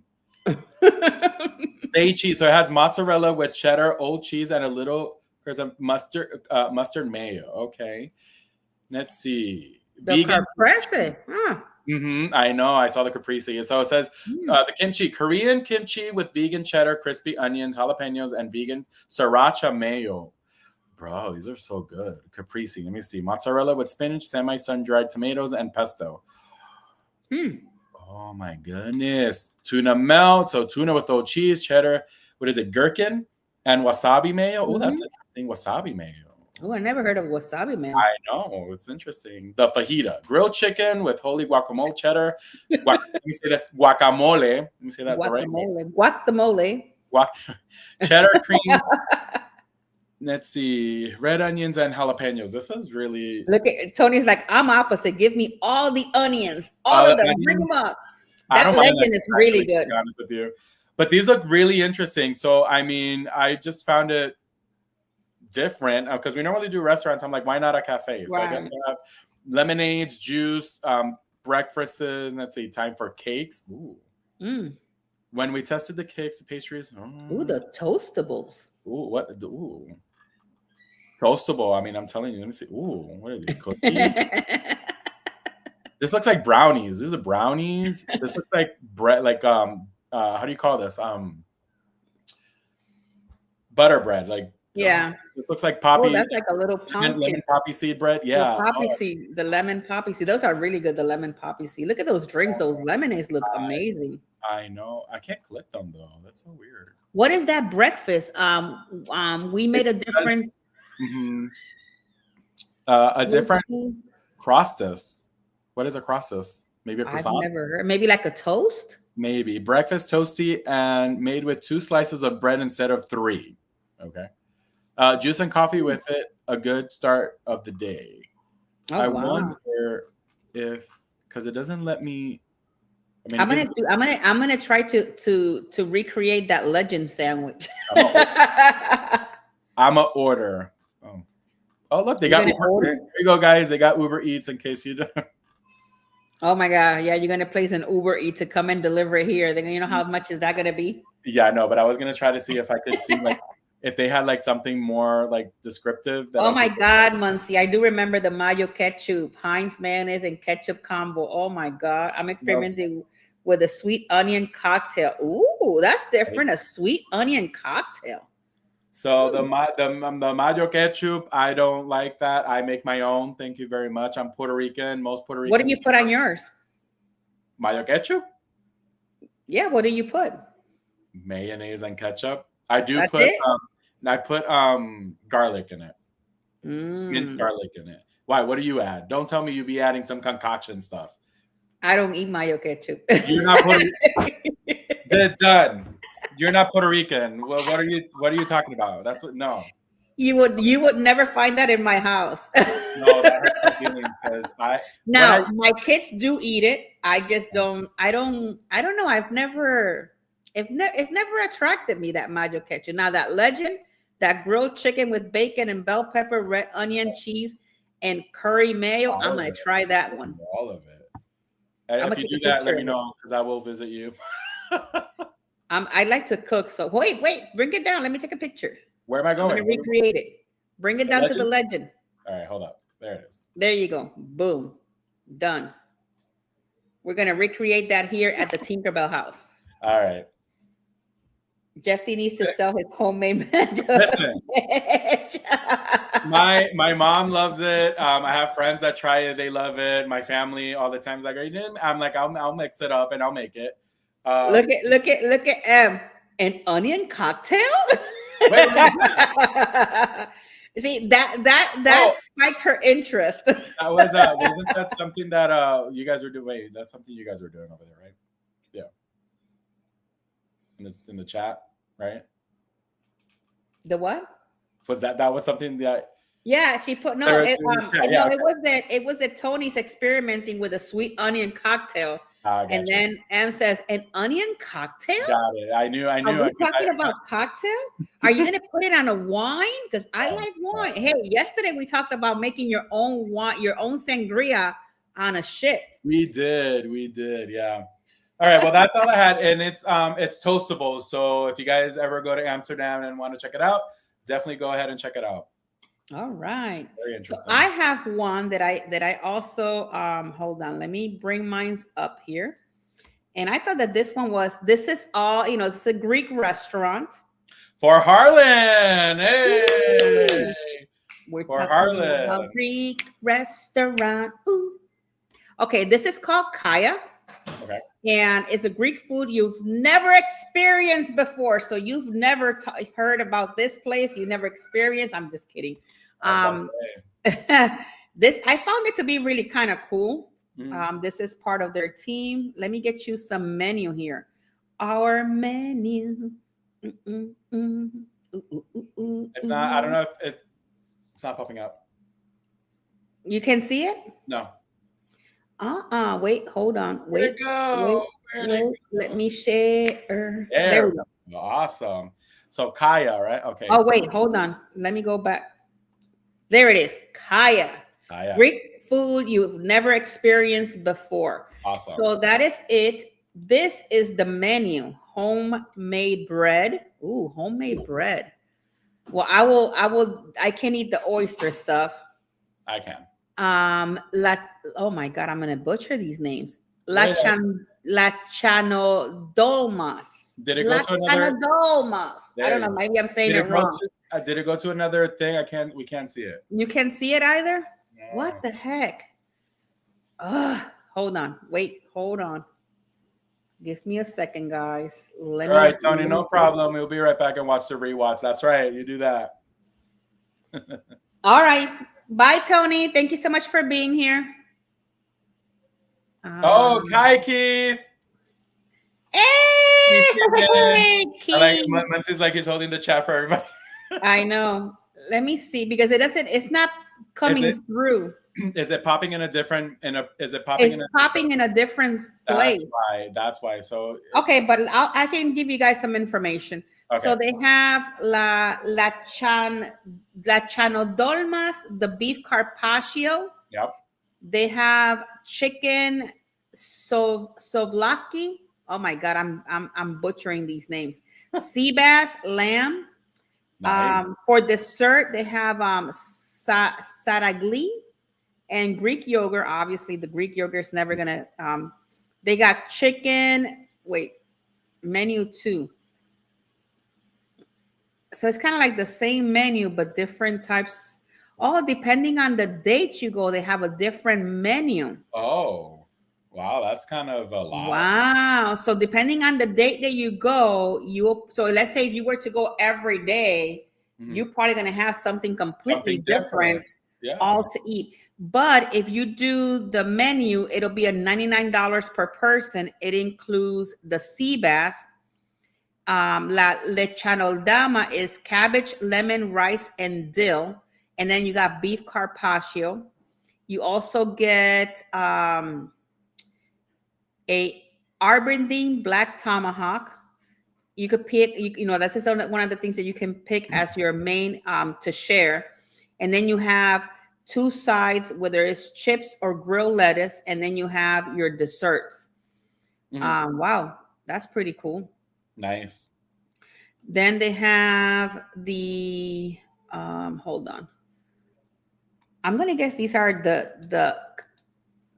Say cheese. So it has mozzarella with cheddar, old cheese, and a little course of mustard mayo. Okay. Let's see. The Vegan caprese. I know. I saw the caprese. So it says the kimchi, Korean kimchi with vegan cheddar, crispy onions, jalapenos, and vegan sriracha mayo. Bro, these are so good. Caprese. Let me see. Mozzarella with spinach, semi-sun-dried tomatoes, and pesto. Oh my goodness. Tuna melt. So tuna with old cheese, cheddar. What is it? Gherkin and wasabi mayo. Oh, that's interesting. Wasabi mayo. Oh, I never heard of wasabi mayo. I know. It's interesting. The fajita. Grilled chicken with holy guacamole cheddar. Let me say that. Guacamole. Let me say that the right way. Guacamole. Cheddar cream. Let's see. Red onions and jalapenos. This is really... Look at Tony's like, I'm opposite. Give me all the onions. All of them. Onions. Bring them up. That legend is really good. To be honest with you. But these look really interesting. So, I mean, I just found it different because we normally do restaurants. I'm like, why not a cafe? So I guess I have lemonades, juice, breakfasts. Let's see, time for cakes. Ooh. When we tested the cakes, the pastries. Ooh, the toastables. Ooh, what? Ooh. Toastable. I mean, I'm telling you. Let me see. Ooh, what are these cookies? This looks like brownies. These are brownies. This looks like bread. Like how do you call this? Butter bread. Like Yeah. this looks like Oh, poppy that's like a little pumpkin. lemon poppy seed bread. The Yeah. poppy seed, the lemon poppy seed. Those are really good. The lemon poppy seed. Look at those drinks. Those lemonades look amazing. I know. I can't click them though. That's so weird. What is that breakfast? We made a difference. Mm-hmm. A different crostus. What is a crostus? Maybe a croissant? I've never heard. Maybe like a toast? Maybe. Breakfast toasty and made with 2 slices of bread instead of 3. Okay. Juice and coffee with it. A good start of the day. Oh, I wow. wonder if, because it doesn't let me. I mean, I'm gonna try to recreate that legend sandwich. I'm a order. Oh, look, they got Uber Eats. There you go, guys. They got Uber Eats in case you don't. Oh my God. Yeah, you're gonna place an Uber Eats to come and deliver it here. Then you know how much is that gonna be? Yeah, no, but I was gonna try to see if I could see like if they had like something more like descriptive. Oh my God, Muncie. I do remember the mayo ketchup, Heinz mayonnaise and ketchup combo. Oh my God. I'm experimenting with a sweet onion cocktail. Ooh, that's different. A sweet onion cocktail. So the mayo ketchup, I don't like that. I make my own. Thank you very much. I'm Puerto Rican. Most Puerto Rican. What do you put on yours? Mayo ketchup? Yeah, what do you put? Mayonnaise and ketchup. I do put I put garlic in it. Minced garlic in it. Why? What do you add? Don't tell me you be adding some concoction stuff. I don't eat mayo ketchup. You're not Puerto Rican. Done. You're not Puerto Rican. Well, what are you talking about? That's what no. You would never find that in my house. No, that hurts my feelings because my kids do eat it. I just don't. I don't know. It's never attracted me, that mayo ketchup. Now that legend, that grilled chicken with bacon and bell pepper, red onion, cheese, and curry mayo. I'm gonna try that one. All of it. And if you do that, let me know because I will visit you. I like to cook, so wait, bring it down. Let me take a picture. Where am I going? I'm gonna recreate it. Bring it down to the legend. All right, hold up. There it is. There you go. Boom. Done. We're gonna recreate that here at the Tinkerbell house. All right. Jeffy needs to sell his homemade magic. Listen, my mom loves it. I have friends that try it; they love it. My family all the time is like, "Are you didn't?" I'm like, "I'll mix it up and I'll make it." Look at an onion cocktail. Wait, See that spiked her interest. That was wasn't that something that you guys were doing? Wait, that's something you guys were doing over there, right? Yeah. In the chat, right? The what? Was that was something that? Yeah, she put it was that Tony's experimenting with a sweet onion cocktail. And then Em says, an onion cocktail? Got it. I knew. Are we talking about cocktail? Are you going to put it on a wine? Because I like wine. Hey, yesterday we talked about making your own wine, your own sangria on a ship. We did. Yeah. All right. Well, that's all I had. And it's toastable. So if you guys ever go to Amsterdam and want to check it out, definitely go ahead and check it out. All right. Very interesting. So I have one that I also hold on. Let me bring mine up here. And I thought that this is all, it's a Greek restaurant. For Harlan. Hey. We're talking about Greek restaurant. Ooh. Okay, this is called Kaya. Okay. And it's a Greek food you've never experienced before. So you've never heard about this place. You never experienced. I'm just kidding. This I found it to be really kind of cool. This is part of their team. Let me get you some menu here. Our menu. It's not. I don't know if it's not popping up. You can see it? No. Wait, hold on. Where'd it go? Let me share. There we go. Awesome. So Kaya, right? Okay. Oh, wait, hold on. Let me go back. There it is. Kaya. Greek food you've never experienced before. Awesome. So that is it. This is the menu. Homemade bread. Ooh, homemade bread. Well, I can't eat the oyster stuff. I can. La, oh my God, I'm gonna butcher these names. Wait, La Chanodolmas. did it go La to another? Chanodolmas. I There don't you know. go. Maybe I'm saying Did it it go wrong. to? Did it go to another thing? I can't. We can't see it. You can see it either. What No. the heck? Ugh. Hold on. Wait. Hold on. Give me a second, guys. Let All right, me. Tony. No problem. We'll be right back and watch the rewatch. That's right. You do that. All right. Bye, Tony. Thank you so much for being here. Oh, Um, hi, Keith. hey, I like Keith. Muncie's like he's holding the chat for everybody. I know. Let me see because it doesn't. It's not coming it- through. Is it popping in a different? Is it popping It's in a? popping in a different place. That's why. That's why. So Okay, but I can give you guys some information. okay. So they have la chanodolmas, the beef carpaccio. Yep. They have chicken souvlaki. Oh my God, I'm butchering these names. Sea bass, lamb. Nice. For dessert, they have saragli and Greek yogurt. Obviously, the Greek yogurt is never gonna. They got chicken. Wait, menu 2. So it's kind of like the same menu, but different types. Oh, depending on the date you go, they have a different menu. Oh, wow. That's kind of a lot. Wow. So depending on the date that you go, so let's say if you were to go every day, you're probably going to have something completely different all to eat. But if you do the menu, it'll be a $99 per person. It includes the sea bass. La lechanoldama is cabbage, lemon, rice, and dill. And then you got beef carpaccio. You also get a Arbondine black tomahawk. You could pick, you know, that's just one of the things that you can pick as your main to share. And then you have 2 sides, whether it's chips or grilled lettuce, and then you have your desserts. Wow, that's pretty cool. Nice. Then they have the hold on. I'm gonna guess these are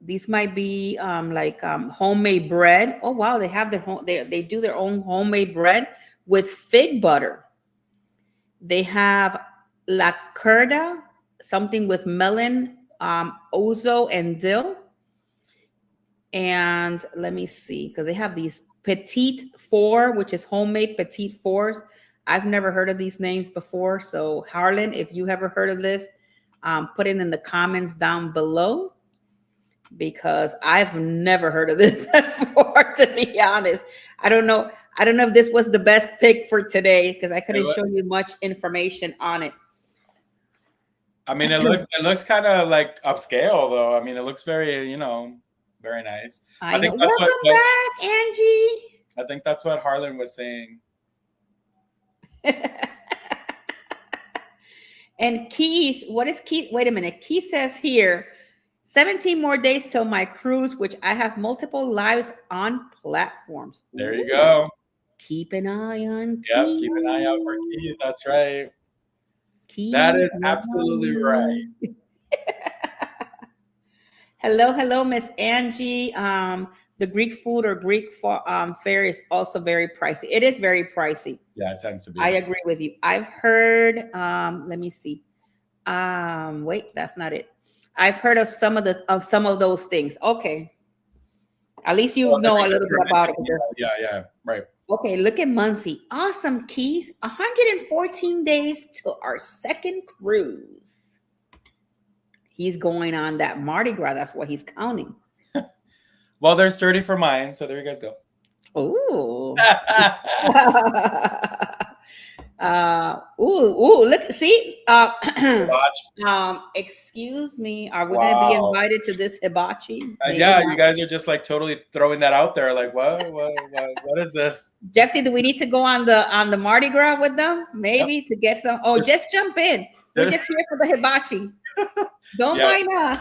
these might be like homemade bread. Oh wow, they have their home. They do their own homemade bread with fig butter. They have la curda, something with melon, ouzo, and dill. And let me see, because they have these petite four, which is homemade petite fours. I've never heard of these names before. So Harlan, if you ever heard of this, put it in the comments down below, because I've never heard of this before, to be honest. I don't know if this was the best pick for today, because I couldn't show you much information on it. I mean, it looks kind of like upscale, though. I mean, it looks very, very nice. I think that's Welcome back, Angie. I think that's what Harlan was saying. And Keith, what is Keith? Wait a minute. Keith says here, 17 more days till my cruise, which I have multiple lives on platforms. There you go. Keep an eye on Keith. Yep, keep an eye out for Keith. That's right. That is absolutely right. Hello, Miss Angie. The Greek food or Greek fare is also very pricey. It is very pricey. Yeah, it tends to be. I agree with you. I've heard. Let me see. Wait, that's not it. I've heard of some of those things. Okay. At least you know a little bit about it. Yeah, right. Okay, look at Muncie. Awesome, Keith. 114 days till our second cruise. He's going on that Mardi Gras. That's what he's counting. Well, there's 30 for mine, so there you guys go. Ooh. Look, see, excuse me, are we gonna be invited to this hibachi? Yeah, you guys are just like totally throwing that out there, like what is this? Jeffy, do we need to go on the Mardi Gras with them? Maybe to get some. Oh, just jump in. We're just here for the hibachi. Don't mind us.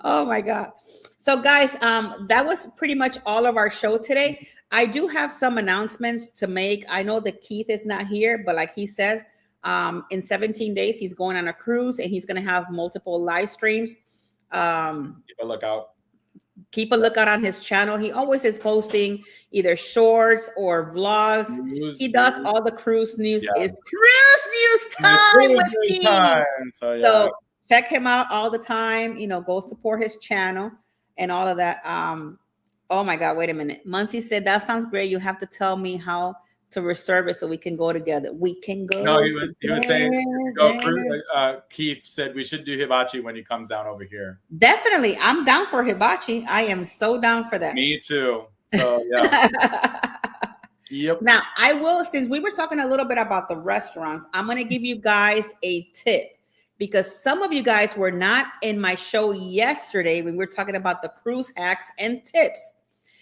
Oh my God. So guys, that was pretty much all of our show today. I do have some announcements to make. I know that Keith is not here, but like he says, in 17 days, he's going on a cruise and he's going to have multiple live streams. Keep a lookout. Keep a lookout on his channel. He always is posting either shorts or vlogs. He does all the cruise news. Yeah. It's cruise news time with Keith. So check him out all the time. You know, go support his channel and all of that. Oh my God, wait a minute. Muncie said, that sounds great. You have to tell me how to reserve it so we can go together. We can go. No, he was saying go cruise. Keith said we should do hibachi when he comes down over here. Definitely. I'm down for hibachi. I am so down for that. Me too. So yeah. Yep. Now I will, since we were talking a little bit about the restaurants, I'm going to give you guys a tip because some of you guys were not in my show yesterday when we were talking about the cruise hacks and tips.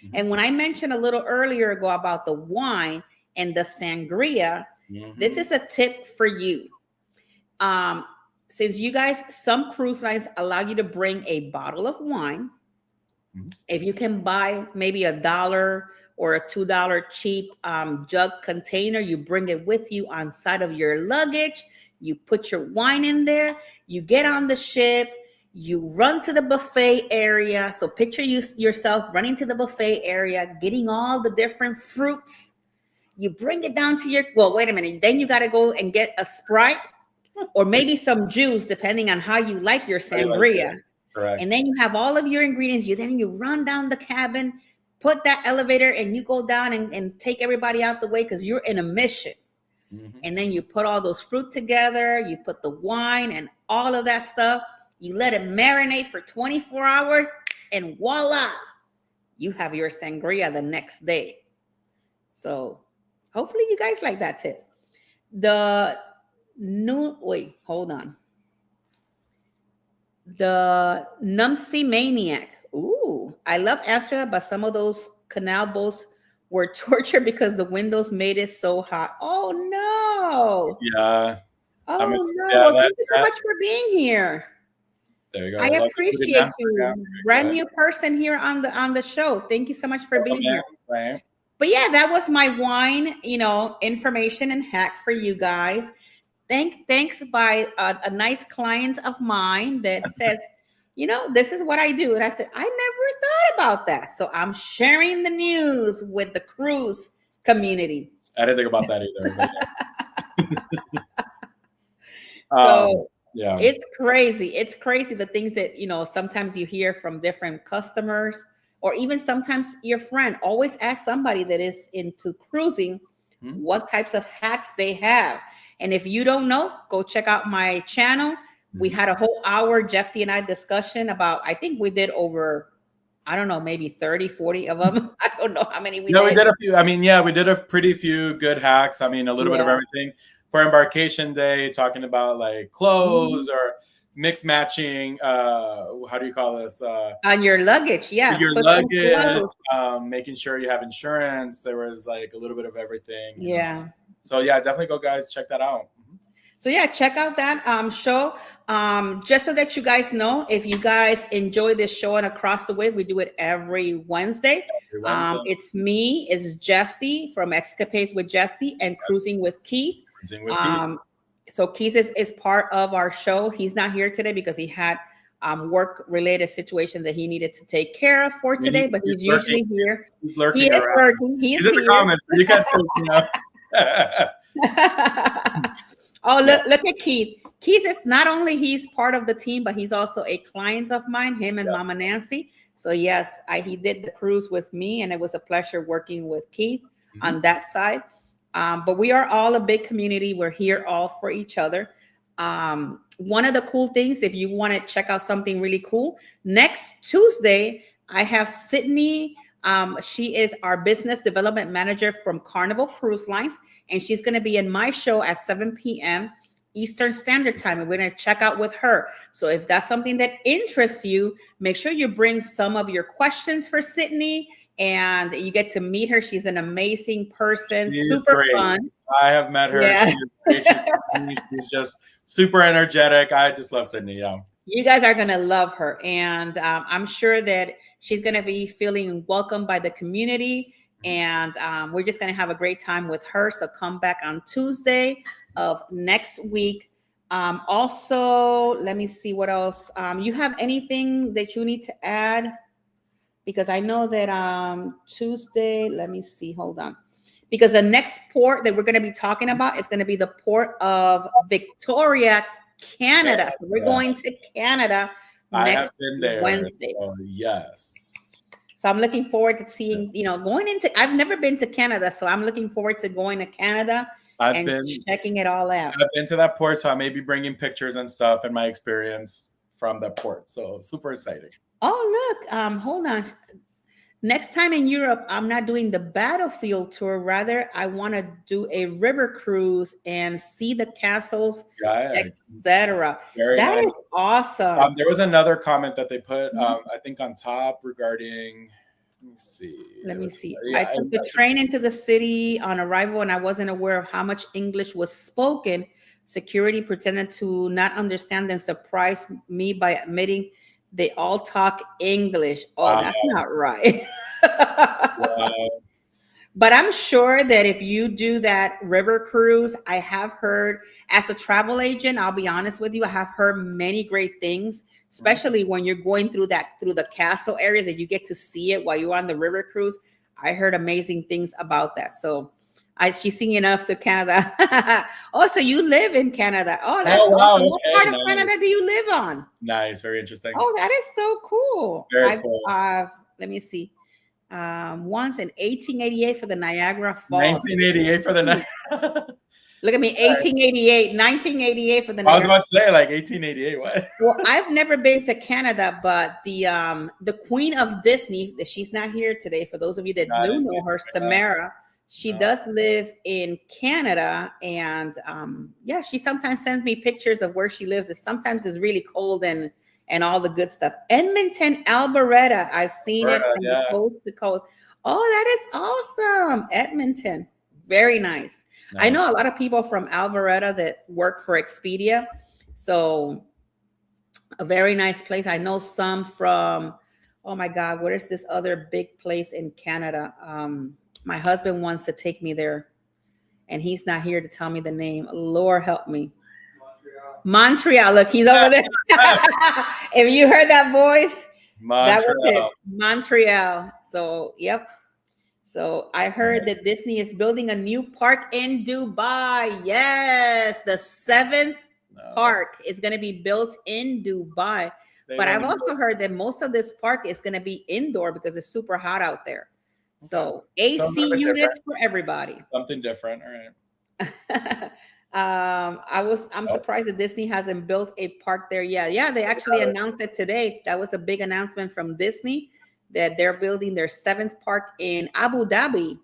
Mm-hmm. And when I mentioned a little earlier ago about the wine and the sangria, this is a tip for you. Since you guys, some cruise lines allow you to bring a bottle of wine. If you can buy maybe $1 or a $2 cheap jug container, you bring it with you on side of your luggage. You put your wine in there. You get on the ship. You run to the buffet area. So picture yourself running to the buffet area, getting all the different fruits. You bring it down to your, well, wait a minute. Then you got to go and get a Sprite or maybe some juice, depending on how you like your sangria. Correct. And then you have all of your ingredients. You run down the cabin, put that elevator, and you go down and take everybody out the way because you're in a mission. Mm-hmm. And then you put all those fruit together. You put the wine and all of that stuff. You let it marinate for 24 hours, and voila, you have your sangria the next day. So hopefully you guys like that tip. The Numpsy Maniac. Ooh, I love Amsterdam, but some of those canal boats were torture because the windows made it so hot. Oh no. Yeah. Oh no. Well, thank you so much for being here. There you go. I appreciate you. Brand new person here on the show. Thank you so much for being here. Right. But yeah, that was my wine, information and hack for you guys. Thanks by a nice client of mine that says, this is what I do. And I said, I never thought about that. So I'm sharing the news with the cruise community. I didn't think about that either. So yeah, it's crazy. It's crazy the things that, sometimes you hear from different customers or even sometimes your friend. Always ask somebody that is into cruising what types of hacks they have. And if you don't know, go check out my channel. We had a whole hour, Jeffy and I, discussion about, I think we did over, I don't know, maybe 30, 40 of them. I don't know how many we did. No, we did a few. I mean, yeah, we did a pretty few good hacks. I mean, a little bit of everything. For embarkation day, talking about like clothes or mix matching. How do you call this? On your luggage, yeah. Your luggage, making sure you have insurance. There was like a little bit of everything. Yeah. So yeah, definitely go guys, check that out. So yeah, check out that show. Just so that you guys know, if you guys enjoy this show and Across the Way, we do it every Wednesday. It's me, it's Jeffy from Escapades with Jeffy and Cruising with Keith. So Keith is part of our show. He's not here today because he had work-related situations that he needed to take care of for today, but he's usually here. He's lurking. He is working. He's in the comments. You guys Oh, look at Keith. Keith is not only he's part of the team, but he's also a client of mine, him and Mama Nancy. So yes, he did the cruise with me, and it was a pleasure working with Keith on that side. But we are all a big community. We're here all for each other. One of the cool things, if you want to check out something really cool, next Tuesday, I have Sydney. She is our business development manager from Carnival Cruise Lines, and she's going to be in my show at 7 p.m. Eastern Standard Time, and we're going to check out with her. So if that's something that interests you, make sure you bring some of your questions for Sydney, and you get to meet her. She's an amazing person, super fun. I have met her. Yeah. She's just super energetic. I just love Sydney. Yeah. You guys are going to love her. And I'm sure that she's going to be feeling welcomed by the community. And we're just going to have a great time with her. So come back on Tuesday of next week. Also, let me see what else. You have anything that you need to add? Because I know that Tuesday, let me see, hold on. Because the next port that we're going to be talking about is going to be the port of Victoria, Canada. So we're going to Canada I next have been there, Wednesday. so yes. So I'm looking forward to seeing, going into, I've never been to Canada, so I'm looking forward to going to Canada and checking it all out. I've been to that port, so I may be bringing pictures and stuff and my experience from that port. So super exciting. Oh, look, hold on. Next time in Europe, I'm not doing the battlefield tour. Rather, I want to do a river cruise and see the castles, etc. That is awesome. There was another comment that they put, I think, on top regarding. Let me see. I took the train into the city on arrival, and I wasn't aware of how much English was spoken. Security pretended to not understand and surprised me by admitting they all talk English. Oh, that's not right. But I'm sure that if you do that river cruise, I have heard, as a travel agent, I'll be honest with you, I have heard many great things, especially when you're going through the castle areas that you get to see it while you're on the river cruise. I heard amazing things about that. So she's singing enough to Canada. Oh, so you live in Canada. Oh, that's awesome. What part of Canada do you live on? Nice, very interesting. Oh, that is so cool. Very cool. Let me see. Once in 1888 for the Niagara Falls. 1988 for the Niagara. Look at me, 1888, 1988 for the Niagara. I was about to say, like, 1888. What? Well, I've never been to Canada, but the Queen of Disney, she's not here today. For those of you that do know her, Samara, she does live in Canada, and she sometimes sends me pictures of where she lives. Sometimes it's really cold and all the good stuff. Edmonton, Alberta. I've seen it from the coast to coast. Oh, that is awesome. Edmonton. Very nice. I know a lot of people from Alberta that work for Expedia. So a very nice place. I know some from, oh my God, what is this other big place in Canada? My husband wants to take me there, and he's not here to tell me the name. Lord help me. Montreal. Look, he's over there. If you heard that voice, that was it. Montreal. So, yep. So I heard that Disney is building a new park in Dubai. Yes, the 7th park is going to be built in Dubai. But I've also heard that most of this park is going to be indoor because it's super hot out there. So AC units for everybody. Something different. All right. I'm surprised that Disney hasn't built a park there yet. Yeah, they actually announced it today. That was a big announcement from Disney that they're building their 7th park in Abu Dhabi.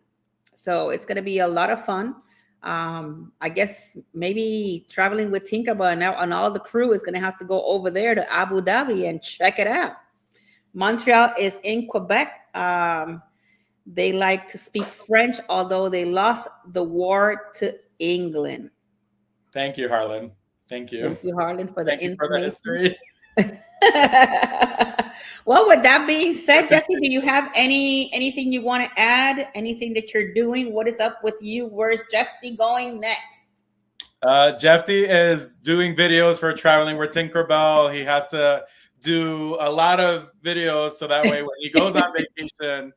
So it's going to be a lot of fun. I guess maybe traveling with Tinkerbell and all the crew is going to have to go over there to Abu Dhabi and check it out. Montreal is in Quebec. They like to speak French, although they lost the war to England. Thank you, Harlan. Thank you. Thank you, Harlan, for the information. For the history. Well, with that being said, Jeffy, do you have anything you want to add? Anything that you're doing? What is up with you? Where's Jeffy going next? Jeffy is doing videos for Traveling with Tinkerbell. He has to do a lot of videos so that way when he goes on vacation,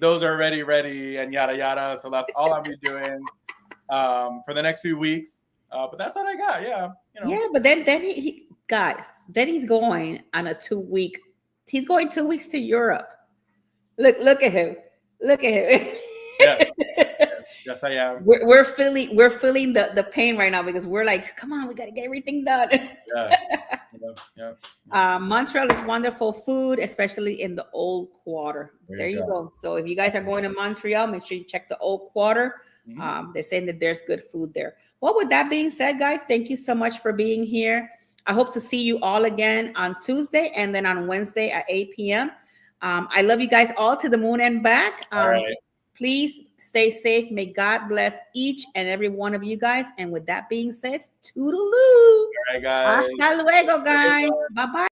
those are ready and yada yada. So that's all I'll be doing for the next few weeks. But that's what I got. Yeah. Yeah, but then he guys, then he's going on a 2-week. He's going 2 weeks to Europe. Look at him. Look at him. Yeah. Yes, I am. We're feeling the pain right now because we're like, come on, we got to get everything done. Yeah. Montreal is wonderful food, especially in the Old Quarter. There you go. So if you guys are going to Montreal, make sure you check the Old Quarter. They're saying that there's good food there. Well, with that being said, guys, thank you so much for being here. I hope to see you all again on Tuesday and then on Wednesday at 8 p.m. I love you guys all to the moon and back. All right. Please stay safe. May God bless each and every one of you guys. And with that being said, toodaloo. All right, guys. Hasta luego, guys. Bye-bye.